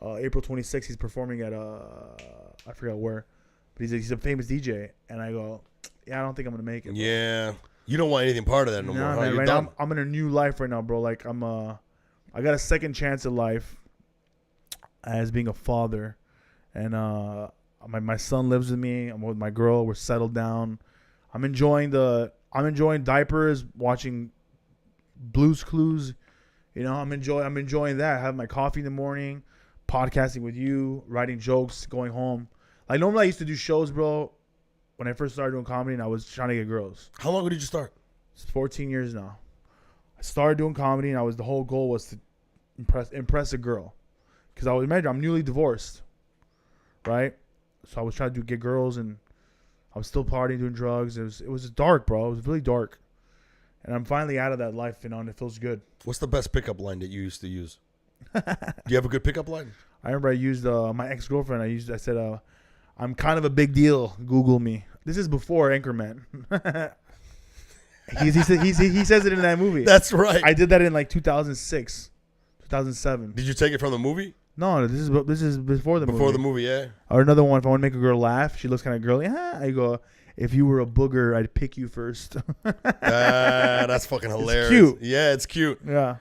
April 26th, he's performing at, I forgot where. But he's a famous DJ. And I go, yeah, I don't think I'm going to make it. Bro. Yeah. You don't want anything part of that no more. Huh? Man, You're right done. now, I'm in a new life right now, bro. Like, I got a second chance at life as being a father. And my son lives with me. I'm with my girl. We're settled down. I'm enjoying diapers, watching Blue's Clues. You know, I'm enjoying that. Having my coffee in the morning, podcasting with you, writing jokes, going home. Like, normally I used to do shows, bro. When I first started doing comedy, and I was trying to get girls. How long did you start? It's 14 years now. I started doing comedy, and the whole goal was to impress a girl, because I'm newly divorced, right? So I was trying to get girls, and I was still partying, doing drugs. It was dark, bro. It was really dark, and I'm finally out of that life, you know, and it feels good. What's the best pickup line that you used to use? Do you have a good pickup line? I remember I used my ex-girlfriend. I said, I'm kind of a big deal. Google me. This is before Anchorman. he says it in that movie. That's right. I did that in like 2006, 2007. Did you take it from the movie? No, this is before the movie. Before the movie, yeah. Or another one, if I want to make a girl laugh, she looks kind of girly. I go, if you were a booger, I'd pick you first. That's fucking hilarious. It's cute. Yeah, it's cute. Yeah.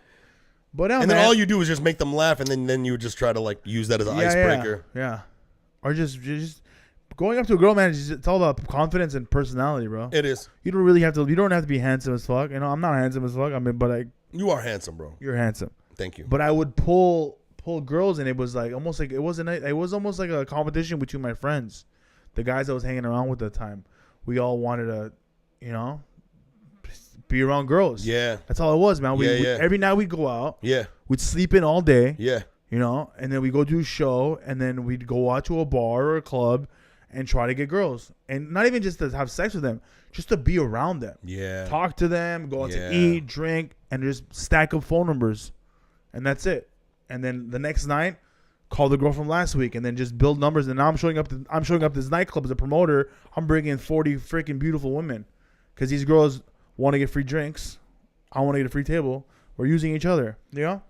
But and then all you do is just make them laugh, and then you just try to like use that as an icebreaker. Yeah. Or just going up to a girl, man. It's all about confidence and personality, bro. It is. You don't have to be handsome as fuck. You know, I'm not handsome as fuck. I mean, but you are handsome, bro. You're handsome. Thank you. But I would pull girls, and it was like almost like it was almost like a competition between my friends, the guys I was hanging around with at the time. We all wanted to, you know, be around girls. Yeah. That's all it was, man. We every night we'd go out. Yeah. We'd sleep in all day. Yeah. You know, and then we go do a show, and then we'd go out to a bar or a club and try to get girls. And not even just to have sex with them, just to be around them. Yeah. Talk to them, go out to eat, drink, and just stack up phone numbers. And that's it. And then the next night, call the girl from last week, and then just build numbers. And now I'm showing up this nightclub as a promoter. I'm bringing 40 freaking beautiful women, because these girls want to get free drinks. I want to get a free table. We're using each other. You know,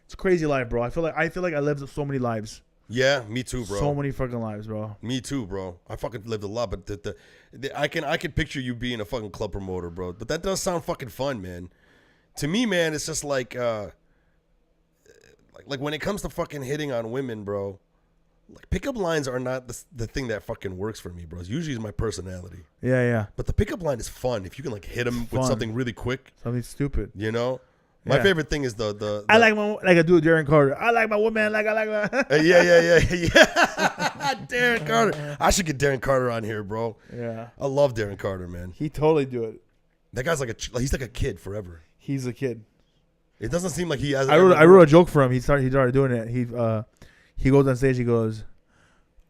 it's a crazy life, bro. I feel like I lived so many lives. Yeah, me too, bro. So many fucking lives, bro. Me too, bro. I fucking lived a lot, but I can picture you being a fucking club promoter, bro. But that does sound fucking fun, man. To me, man, it's just like when it comes to fucking hitting on women, bro. Like, pickup lines are not the thing that fucking works for me, bro. It's usually my personality. Yeah. But the pickup line is fun if you can like hit them with something really quick. Something stupid. You know. My favorite thing is the I like I do Darren Carter. I like my woman like I like my yeah. Darren Carter. I should get Darren Carter on here, bro. Yeah. I love Darren Carter, man. He totally do it. That guy's he's like a kid forever. He's a kid. It doesn't seem like he has. I wrote a joke for him. He started doing it. He goes on stage. He goes,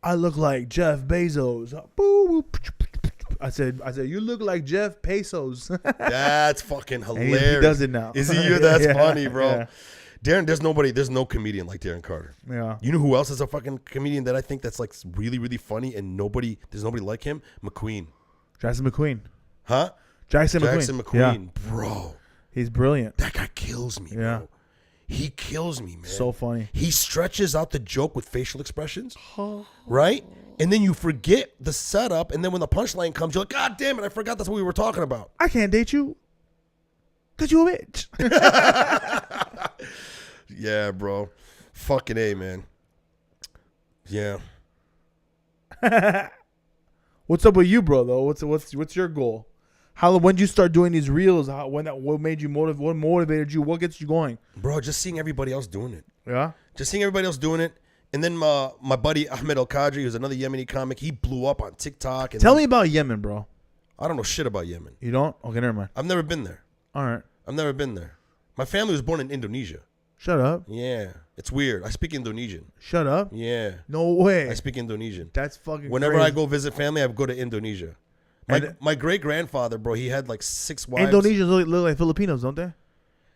I look like Jeff Bezos. Boo. I said, you look like Jeff Pesos. That's fucking hilarious. He does it now. Is he you? That's funny, bro. Yeah. Darren, there's no comedian like Darren Carter. Yeah. You know who else is a fucking comedian that I think that's like really, really funny and there's nobody like him? McQueen. Jackson McQueen. Huh? Jackson McQueen. Yeah. Bro. He's brilliant. That guy kills me, bro. He kills me, man. So funny. He stretches out the joke with facial expressions, right? And then you forget the setup, and then when the punchline comes, you're like, God damn it, I forgot that's what we were talking about. I can't date you because you a bitch. Yeah, bro. Fucking A, man. Yeah. What's up with you, bro, though? What's your goal? When did you start doing these reels? What made you what motivated you? What gets you going? Bro, just seeing everybody else doing it. Yeah. Just seeing everybody else doing it. And then my buddy Ahmed Al-Qadri, who's another Yemeni comic, he blew up on TikTok. And Tell me about Yemen, bro. I don't know shit about Yemen. You don't? Okay, never mind. I've never been there. All right. I've never been there. My family was born in Indonesia. Shut up. Yeah. It's weird. I speak Indonesian. Shut up. Yeah. No way. I speak Indonesian. That's fucking Whenever crazy. I go visit family, I go to Indonesia. My great-grandfather, bro, he had like 6 wives. Indonesians look like Filipinos, don't they?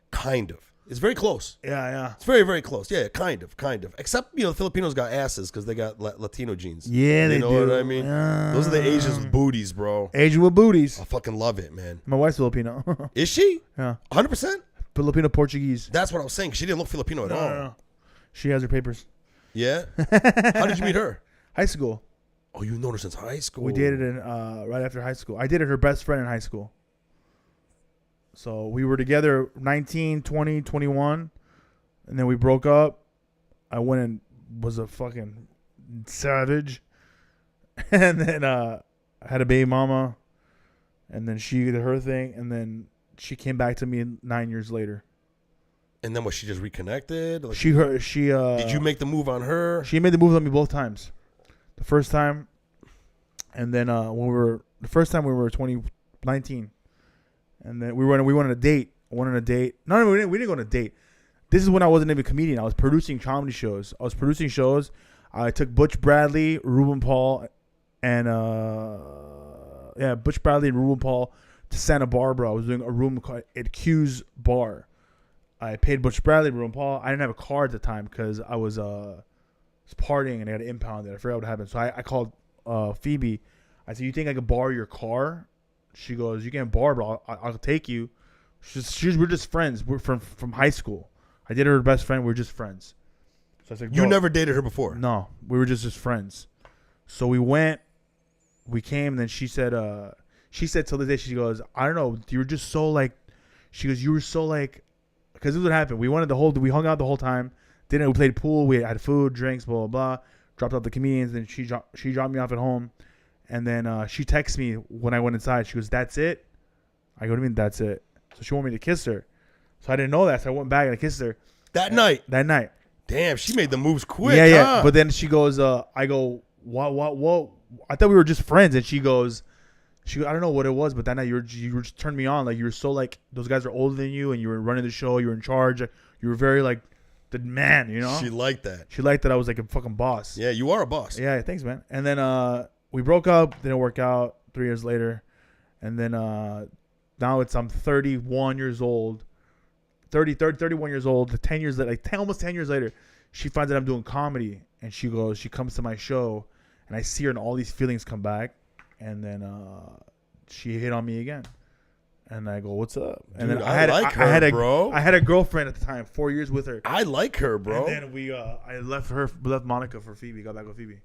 Kind of. It's very close. Yeah. It's very, very close. Yeah, kind of. Except, the Filipinos got asses because they got Latino genes. Yeah, they know do. what I mean? Those are the Asians with booties, bro. Asian with booties. I fucking love it, man. My wife's Filipino. Is she? Yeah. 100%? Filipino Portuguese. That's what I was saying. She didn't look Filipino at all. No. She has her papers. Yeah? How did you meet her? High school. Oh, you've known her since high school. We dated right after high school. I dated her best friend in high school. So we were together 19, 20, 21. And then we broke up. I went and was a fucking savage. And then I had a baby mama. And then she did her thing. And then she came back to me 9 years later. And then she just reconnected? Like, Did you make the move on her? She made the move on me both times. The first time, and then the first time we were 2019, and then we went on a date. I went on a date. No, we didn't go on a date. This is when I wasn't even a comedian. I was producing comedy shows. I took Butch Bradley, Ruben Paul, and Butch Bradley and Ruben Paul to Santa Barbara. I was doing a room called at Q's Bar. I paid Butch Bradley, Ruben Paul. I didn't have a car at the time because I was partying and I got to impound it. I forgot what happened. So I called Phoebe. I said, "You think I could borrow your car?" She goes, "You can't borrow, but I'll take you." We're just friends. We're from high school. I dated her best friend. We're just friends. So I said, "You never dated her before?" No, we were just friends. So we came, and then she said till the day, she goes, "I don't know, you were just so like," she goes, "You were so like," because this is what happened. We hung out the whole time. We played pool. We had food, drinks, blah, blah, blah. Dropped off the comedians. Then she dropped me off at home. And then she texts me when I went inside. She goes, "That's it?" I go, "What do you mean, that's it?" So she wanted me to kiss her. So I didn't know that. So I went back and I kissed her. That night? Damn, she made the moves quick. Yeah. But then she goes, I go, what? I thought we were just friends. And she goes, I don't know what it was, but that night you just turned me on. Like, you were so like, those guys are older than you and you were running the show. You were in charge. You were very like, the man, you know? She liked that. She liked that I was like a fucking boss. Yeah, you are a boss. Yeah, thanks, man. And then we broke up. Didn't work out 3 years later. And then now I'm 31 years old. 31 years old. 10 years later, almost 10 years later, she finds out I'm doing comedy. And she comes to my show. And I see her and all these feelings come back. And then she hit on me again. And I go, "What's up?" And Dude, then I had a girlfriend at the time, 4 years with her. I like her, bro. And then I left Monica for Phoebe, got back with Phoebe.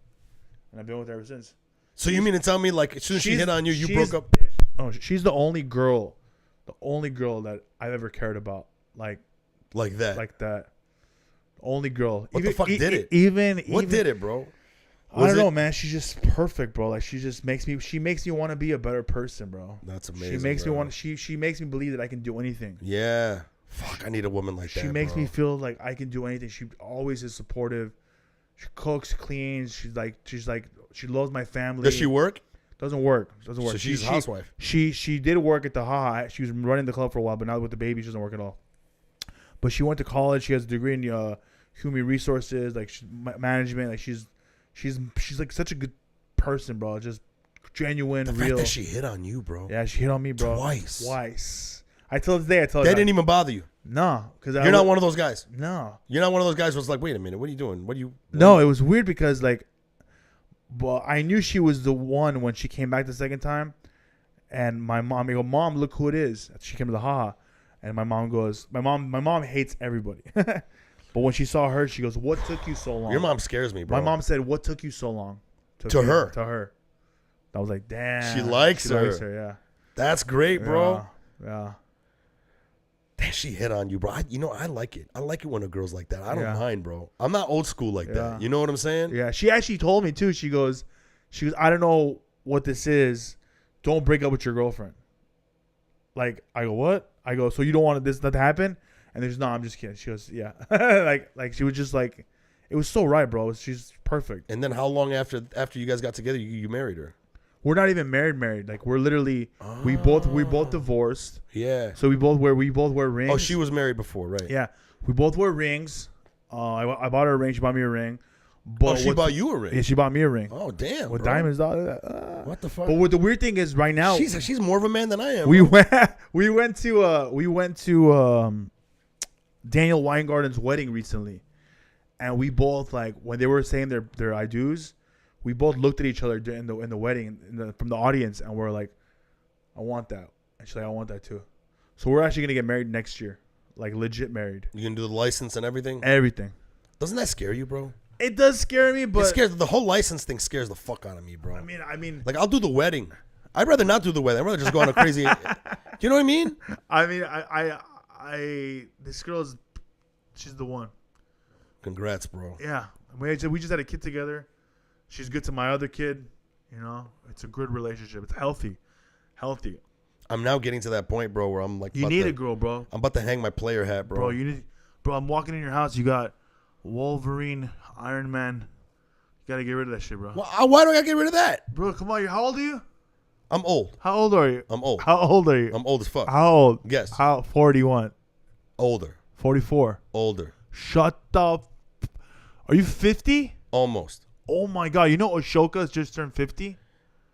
And I've been with her ever since. So you mean to tell me, like, as soon as she hit on you, you broke up? Oh, she's the only girl that I've ever cared about. Like that. Only girl. What the fuck did it? What did it, bro? I don't know, man. She's just perfect, bro. Like, she makes me want to be a better person, bro. That's amazing. She makes me want. She makes me believe that I can do anything. Yeah. Fuck, I need a woman like that. She makes me feel like I can do anything. She always is supportive. She cooks, cleans. She's like she loves my family. Does she work? Doesn't work. So she's a housewife. She did work at the Ha. She was running the club for a while, but now with the baby, she doesn't work at all. But she went to college. She has a degree in human resources, like management. Like she's like such a good person, bro. Just genuine, the real. Fact that she hit on you, bro. Yeah, she hit on me, bro. Twice. I told her today. That didn't even bother you. No, because you're not one of those guys. No, you're not one of those guys who was like, "Wait a minute, what are you doing? No, it was weird because like, well, I knew she was the one when she came back the second time, and my mom, I go, "Mom, look who it is." She came to the Ha, and my mom goes, "My mom hates everybody." But when she saw her, she goes, "What took you so long?" Your mom scares me, bro. My mom said, "What took you so long?" To her. To her. I was like, damn. She likes her. Yeah. That's great, bro. Yeah. Damn, she hit on you, bro. I like it. I like it when a girl's like that. I don't mind, bro. I'm not old school like that. You know what I'm saying? Yeah. She actually told me, too. She goes, "I don't know what this is. Don't break up with your girlfriend." Like, I go, what? I go, so you don't want this not to happen? And there's, no, I'm just kidding. She goes, yeah. like she was just like, it was so right, bro. She's perfect. And then how long after you guys got together, you married her? We're not even married. Like, we're literally, we both divorced. Yeah. So we both wear rings. Oh, she was married before, right? Yeah. We both wear rings. I bought her a ring. She bought me a ring. But she bought you a ring? Yeah, she bought me a ring. Oh, damn, with bro. diamonds. What the fuck? But what the weird thing is, right now, she's more of a man than I am. We went to Daniel Weingarten's wedding recently, and we both, like, when they were saying their I do's, we both looked at each other in the wedding from the audience, and we're like, I want that. And she's like, I want that too. So we're actually gonna get married next year, like legit married. You can do the license and everything. Everything. Doesn't that scare you, bro? It does scare me, but the whole license thing scares the fuck out of me, bro. I mean, like, I'll do the wedding. I'd rather not do the wedding. I'd rather just go on a crazy. Do you know what I mean? I mean, I this girl's, she's the one. Congrats, bro. Yeah, we just had a kid together. She's good to my other kid. You know, it's a good relationship. It's healthy. I'm now getting to that point, bro, where I'm like, you need a girl, bro. I'm about to hang my player hat, bro. Bro, I'm walking in your house. You got Wolverine, Iron Man. You gotta get rid of that shit, bro. Why do I gotta get rid of that? Bro, come on. How old are you? I'm old. How old are you? I'm old. How old are you? I'm old as fuck. How old? Guess. 41. Older. 44. Older. Shut the. Are you 50? Almost. Oh my god! You know Ashoka's just turned 50.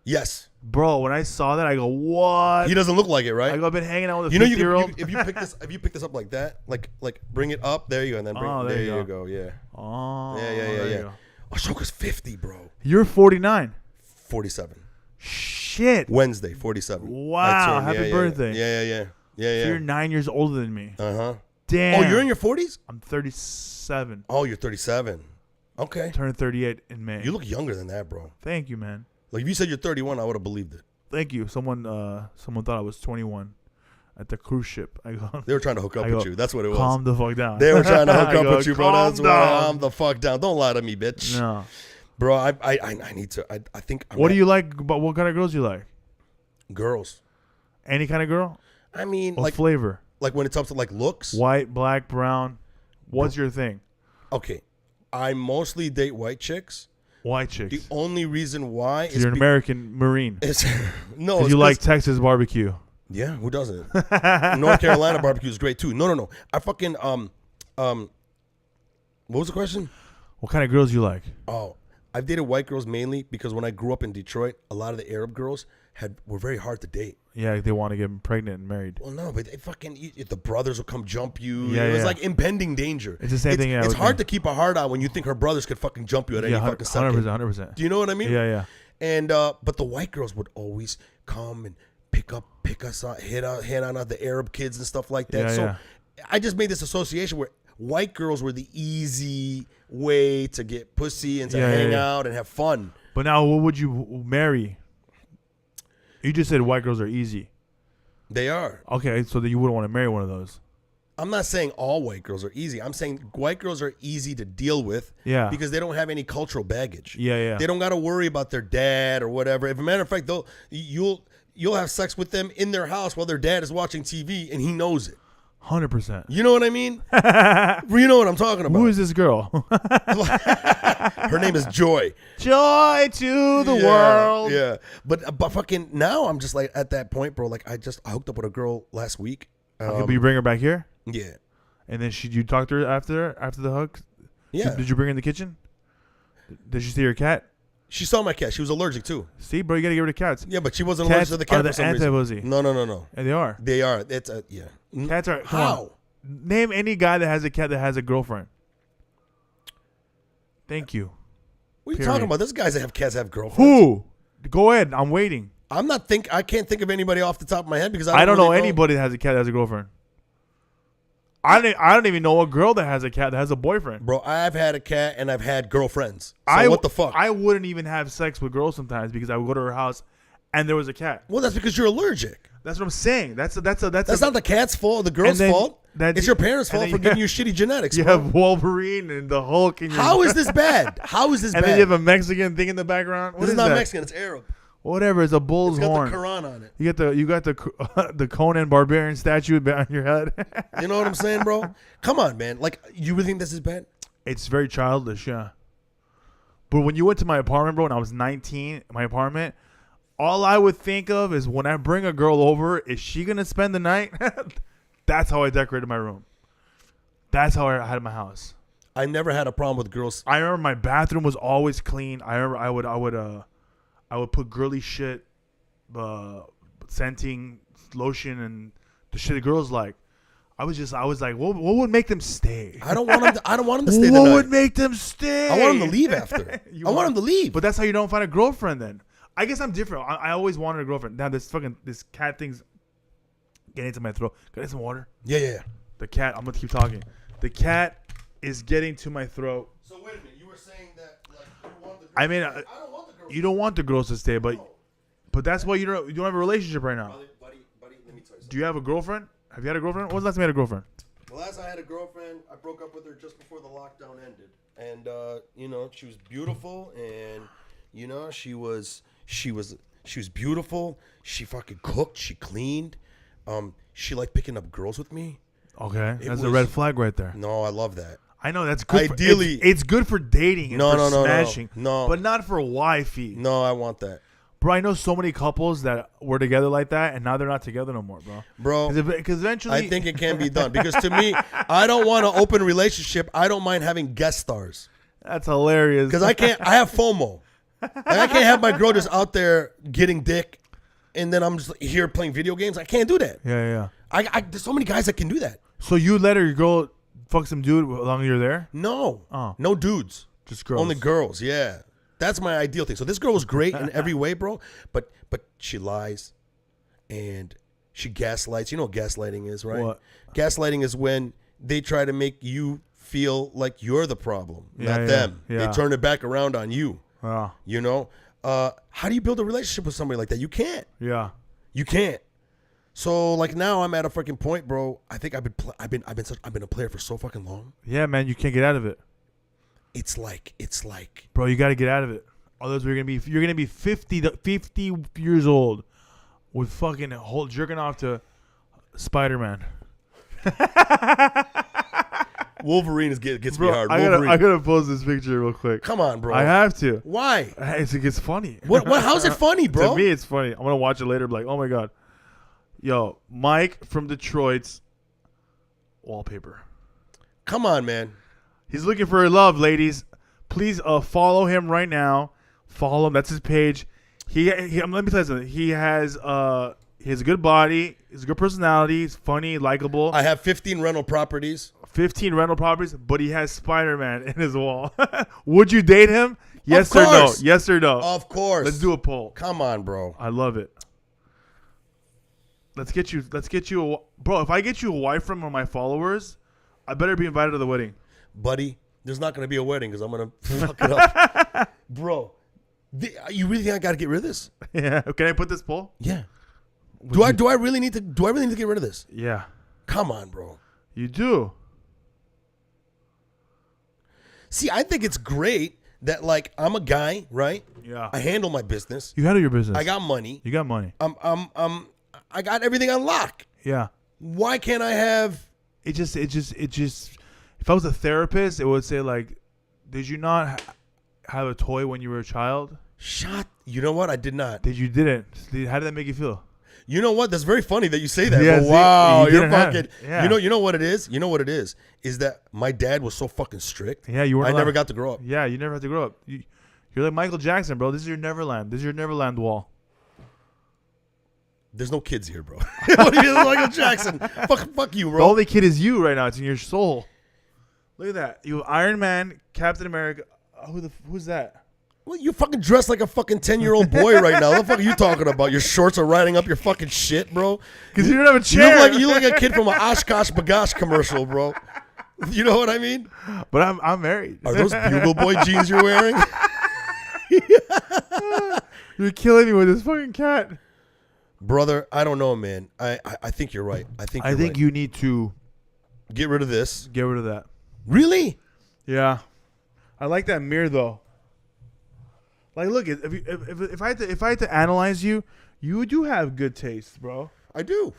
Yes. Bro, when I saw that, I go, what? He doesn't look like it, right? I go, I've been hanging out with a 50-year-old. If you pick this up like that, like bring it up, there you go, and then there you go. Yeah. Oh. Yeah. Ashoka's 50, bro. You're 49. 47. Shit. Wednesday, 47. Wow. Happy birthday. Yeah. So you're 9 years older than me. Uh-huh. Damn. Oh, you're in your 40s? I'm 37. Oh, you're 37. Okay. Turning 38 in May. You look younger than that, bro. Thank you, man. Like, if you said you're 31, I would have believed it. Thank you. Someone thought I was 21 at the cruise ship. They were trying to hook up with you. That's what it was. Calm the fuck down. They were trying to hook up with you, bro. That's down. calm the fuck down. Don't lie to me, bitch. No. Bro, I need to. I think. What do you like? But what kind of girls do you like? Girls. Any kind of girl? I mean, or like flavor. Like when it comes to like looks. White, black, brown. What's your thing? Okay, I mostly date white chicks. White chicks. The only reason why is you're an American Marine. No, because you like Texas barbecue. Yeah, who doesn't? North Carolina barbecue is great too. No. I fucking what was the question? What kind of girls you like? Oh, I've dated white girls mainly because when I grew up in Detroit, a lot of the Arab girls were very hard to date. Yeah, they want to get pregnant and married. Well, no, but they fucking the brothers will come jump you. Yeah, it was like impending danger. It's the same thing. It's hard to keep a heart out when you think her brothers could fucking jump you at any fucking second. 100%. Do you know what I mean? Yeah. And but the white girls would always come and pick us up, hit on the Arab kids and stuff like that. So I just made this association where white girls were the easy way to get pussy and to hang out and have fun. But now, what would you marry? You just said white girls are easy. They are. Okay, so then you wouldn't want to marry one of those. I'm not saying all white girls are easy. I'm saying white girls are easy to deal with because they don't have any cultural baggage. Yeah. They don't got to worry about their dad or whatever. As a matter of fact, you'll have sex with them in their house while their dad is watching TV and he knows it. 100%. You know what I mean? You know what I'm talking about. Who is this girl? Her name is Joy. Joy to the world. Yeah. But fucking now I'm just like at that point, bro. Like I hooked up with a girl last week. Okay, but you bring her back here? Yeah. And then you talk to her after the hug? Yeah. Did you bring her in the kitchen? Did she see your cat? She saw my cat. She was allergic too. See, bro, you gotta get rid of cats. Yeah, but she wasn't allergic to the cat for some reason. Anti-pussy. No. And they are. They are. It's yeah. Cats are. How? Name any guy that has a cat that has a girlfriend. Thank you. What are you talking about? There's guys that have cats that have girlfriends. Who? Go ahead. I'm waiting. I can't think of anybody off the top of my head because I don't know anybody that has a cat that has a girlfriend. I don't even know a girl that has a cat that has a boyfriend. Bro, I've had a cat and I've had girlfriends. So what the fuck? I wouldn't even have sex with girls sometimes because I would go to her house and there was a cat. Well, that's because you're allergic. That's what I'm saying. That's not the cat's fault or the girl's fault. It's your parents' fault for giving you shitty genetics. You have Wolverine and the Hulk. How is this bad? How is this bad? And then you have a Mexican thing in the background. This is not Mexican. It's Arab. Whatever. It's a bull's It's got horn. the Quran on it. You got the Conan Barbarian statue on your head. You know what I'm saying, bro? Come on, man. Like, you really think this is bad? It's very childish, yeah. But when you went to my apartment, bro, when I was 19, my apartment, all I would think of is when I bring a girl over, is she gonna spend the night? That's how I decorated my room. That's how I had my house. I never had a problem with girls. I remember my bathroom was always clean. I remember I would put girly shit, scenting lotion and the shit the girls like. I was like, what would make them stay? I don't want them to stay the What night. would make them stay? I want them to leave after. I want them to leave. But that's how you don't find a girlfriend then. I guess I'm different. I always wanted a girlfriend. Now this cat thing's getting into my throat. Can I get some water? Yeah. The cat, I'm going to keep talking. The cat is getting to my throat. So wait a minute. You were saying that like you want the girls I mean, to stay. I don't want the girls you don't want the girls to stay, but No. that's why you don't have a relationship right now. Buddy, let me tell you something. Do you have a girlfriend? Have you had a girlfriend? When was the last time you had a girlfriend? The last I had a girlfriend, I broke up with her just before the lockdown ended. And she was beautiful, and she was beautiful. She fucking cooked, she cleaned. She liked picking up girls with me. Okay, that's a red flag right there. No, I love that. I know that's good. Ideally, it's good for dating and for smashing. No, but not for wifey. No, I want that. Bro, I know so many couples that were together like that, and now they're not together no more, bro. Because eventually, I think it can be done. Because to me, I don't want an open relationship. I don't mind having guest stars. That's hilarious. Because I have FOMO. Like, I can't have my girl just out there getting dick, and then I'm just here playing video games. I can't do that. Yeah. There's so many guys that can do that. So you let your girl fuck some dude as long as you're there? No, no dudes, just girls. Only girls. Yeah. That's my ideal thing. So this girl was great in every way, bro. But she lies and she gaslights. You know what gaslighting is, right? What? Gaslighting is when they try to make you feel like you're the problem, not them. Yeah. They turn it back around on you. Yeah. How do you build a relationship with somebody like that? You can't. Yeah. You can't. So like now I'm at a freaking point, bro. I think I've been a player for so fucking long. Yeah, man, you can't get out of it. It's like, bro, you got to get out of it. Otherwise, you're gonna be 50 years old with fucking jerking off to Spider-Man. Wolverine gets bro, me hard. I gotta post this picture real quick. Come on, bro. I have to. Why? It's funny. What? How's it funny, bro? To me, it's funny. I'm gonna watch it later. Be like, oh my god, yo, Mike from Detroit's wallpaper. Come on, man. He's looking for love, ladies. Please follow him right now. Follow him. That's his page. Let me tell you something. He has a good body. He's a good personality. He's funny, likable. I have 15 rental properties. 15 rental properties, but he has Spider-Man in his wall. Would you date him? Yes Of or no? course. Yes or no? Of course. Let's do a poll. Come on, bro. I love it. Let's get you bro, if I get you a wife from one of my followers, I better be invited to the wedding. Buddy, there's not going to be a wedding because I'm going to fuck it up. Bro, you really think I got to get rid of this? Yeah. Can I put this poll? Yeah. Do I really need to get rid of this? Yeah. Come on, bro. You do. See, I think it's great that like I'm a guy, right? Yeah. I handle my business. You handle your business. I got money. You got money. I got everything on lock. Yeah. Why can't I have? It just. If I was a therapist, it would say like, did you not have a toy when you were a child? You know what? I did not. You didn't. How did that make you feel? You know what? That's very funny that you say that. Yeah, but wow, you're didn't fucking. Yeah. You know what it is? You know what it is? Is that my dad was so fucking strict. Yeah, you weren't. I never got to grow up. Yeah, you never had to grow up. You're like Michael Jackson, bro. This is your Neverland. This is your Neverland wall. There's no kids here, bro. What do you mean, Michael Jackson? Fuck you, bro. The only kid is you right now. It's in your soul. Look at that. You have Iron Man, Captain America. Who's that? Well, you fucking dressed like a fucking 10-year-old boy right now. What the fuck are you talking about? Your shorts are riding up your fucking shit, bro. Because you don't have a chair. You look like a kid from an Oshkosh Bagosh commercial, bro. You know what I mean? But I'm married. Are those Bugle Boy jeans you're wearing? You're killing me with this fucking cat. Brother, I don't know, man. I think you're right. I think you need to get rid of this. Get rid of that. Really? Yeah. I like that mirror though. Like, look, if I had to analyze you, you do have good taste, bro. I do.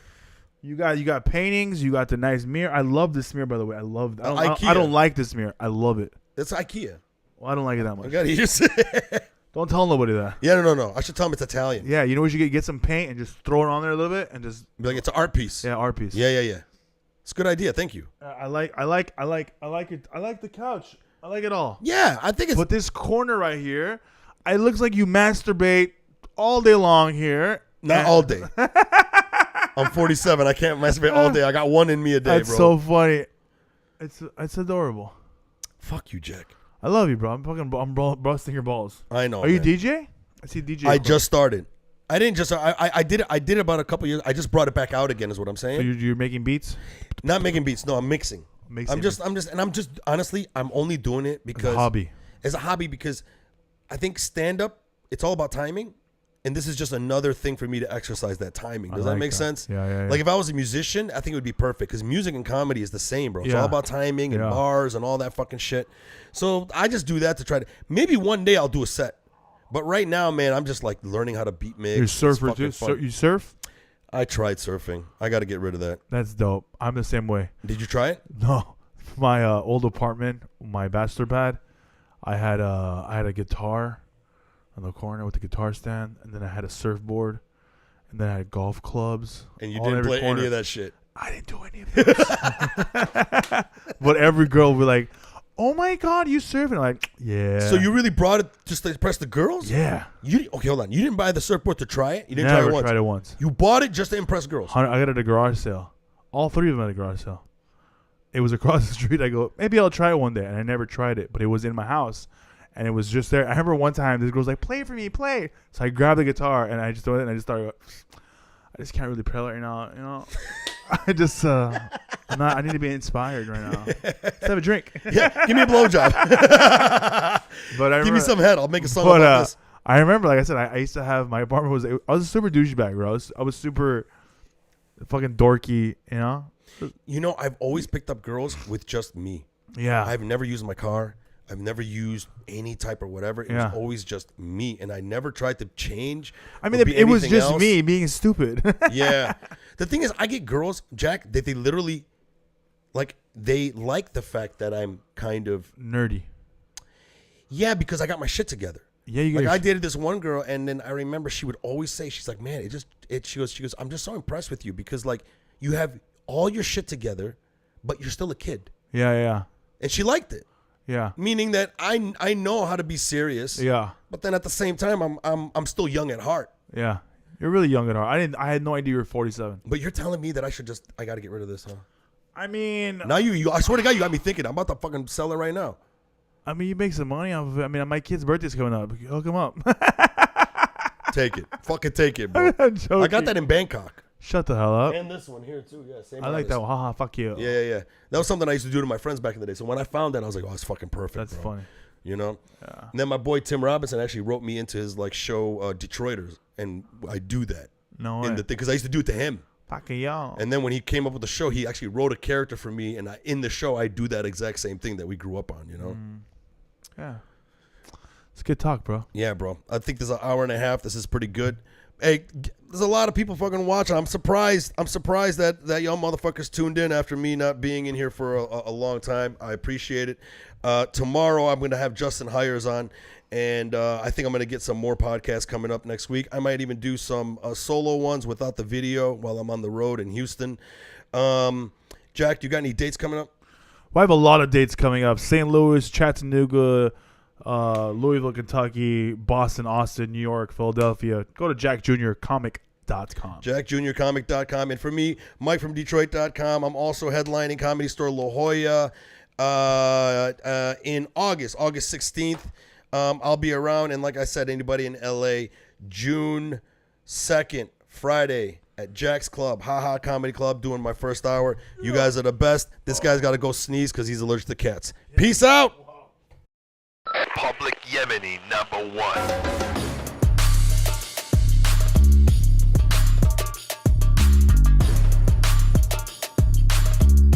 You got paintings. You got the nice mirror. I love this mirror, by the way. I love. I don't like this mirror. I love it. It's IKEA. Well, I don't like it that much. I gotta use it. Don't tell nobody that. Yeah, no. I should tell him it's Italian. Yeah, you know what you get some paint and just throw it on there a little bit and just Be like, it's an art piece. yeah, art piece. Yeah. It's a good idea. Thank you. I like it. I like the couch. I like it all. Yeah, I think it's. But this corner right here, it looks like you masturbate all day long here. Not all day. I'm 47. I can't masturbate all day. I got one in me a day, That's bro. so funny. It's adorable. Fuck you, Jack. I love you, bro. I'm busting your balls. I know. Are you man. DJ? I see DJ. I just started. I didn't just. I did it. I did it about a couple years. I just brought it back out again. Is what I'm saying. So you're making beats? Not making beats. No, I'm mixing. I'm just honestly, I'm only doing it because It's a hobby. It's a hobby because I think stand up. It's all about timing, and this is just another thing for me to exercise that timing. Does that make sense? Yeah. Like if I was a musician, I think it would be perfect because music and comedy is the same, bro. It's Yeah. all about timing and Yeah. bars and all that fucking shit. So I just do that to try to. Maybe one day I'll do a set, but right now, man, I'm just like learning how to beat mix. You're a It's surfer fucking too. fun. You surf? I tried surfing. I got to get rid of that. That's dope. I'm the same way. Did you try it? No, my old apartment, my bachelor pad, I had a guitar on the corner with the guitar stand, and then I had a surfboard, and then I had golf clubs. And you all in didn't every play corner. any of that shit. I didn't do any of this. But every girl would be like, "Oh my god, you surfing?" I'm like, yeah. So you really brought it just to impress the girls? Yeah. Okay, hold on. You didn't buy the surfboard to try it? You didn't Never try it once? tried it once. You bought it just to impress girls? I got it at a garage sale. All three of them at a garage sale. It was across the street. I go, maybe I'll try it one day. And I never tried it, but it was in my house. And it was just there. I remember one time this girl's like, "Play for me, play." So I grabbed the guitar and I just threw it and I just started. I just can't really play right now, you know. I just, I need to be inspired right now. Let's have a drink. Yeah, give me a blowjob. But Give me some head. I'll make a song about this. I remember, like I said, I used to have my apartment I was a super douchebag, bro. I was super fucking dorky, you know. You know, I've always picked up girls with just me. Yeah. I've never used my car. I've never used any type of whatever. It was always just me, and I never tried to change. I mean, it was just me being stupid. Yeah. The thing is, I get girls, Jack, that they literally, like, they like the fact that I'm kind of nerdy. Yeah, because I got my shit together. Yeah, you like I dated this one girl, and then I remember she would always say, she's like, man, she goes, I'm just so impressed with you because like you have all your shit together, but you're still a kid. Yeah. And she liked it. Yeah. Meaning that I know how to be serious. Yeah. But then at the same time, I'm still young at heart. Yeah. You're really young at heart. I had no idea you were 47. But you're telling me that I got to get rid of this, huh? I mean, now I swear to God, you got me thinking. I'm about to fucking sell it right now. I mean, you make some money off of it. I mean, my kid's birthday's coming up. Hook him up. Take it. Fucking take it, bro. I got that in Bangkok. Shut the hell up. And this one here, too. Yeah, same. I like that one. Haha, fuck you. Yeah. That was something I used to do to my friends back in the day. So when I found that, I was like, oh, it's fucking perfect. That's funny. You know? Yeah. And then my boy Tim Robinson actually wrote me into his like show Detroiters. And I do that. No way. In the thing, because I used to do it to him. Fucking y'all. And then when he came up with the show, he actually wrote a character for me. And in the show, I do that exact same thing that we grew up on, you know? Yeah. It's good talk, bro. Yeah, bro. I think there's an hour and a half. This is pretty good. Hey, there's a lot of people fucking watching. I'm surprised that y'all motherfuckers tuned in after me not being in here for a long time. I appreciate it. Tomorrow I'm going to have Justin Hires on, and I think I'm going to get some more podcasts coming up next week. I might even do some solo ones without the video while I'm on the road in Houston. Jack, you got any dates coming up? Well, I have a lot of dates coming up. St. Louis, Chattanooga, Louisville, Kentucky, Boston, Austin, New York, Philadelphia. Go to jackjuniorcomic.com. jackjuniorcomic.com. And for me, Mike from Detroit.com. I'm also headlining Comedy Store La Jolla in August 16th. I'll be around. And like I said, anybody in LA, June 2nd, Friday, at Jack's Club, Haha Comedy Club, doing my first hour. You guys are the best. This guy's got to go sneeze because he's allergic to cats. Peace out. Public Yemeni #1.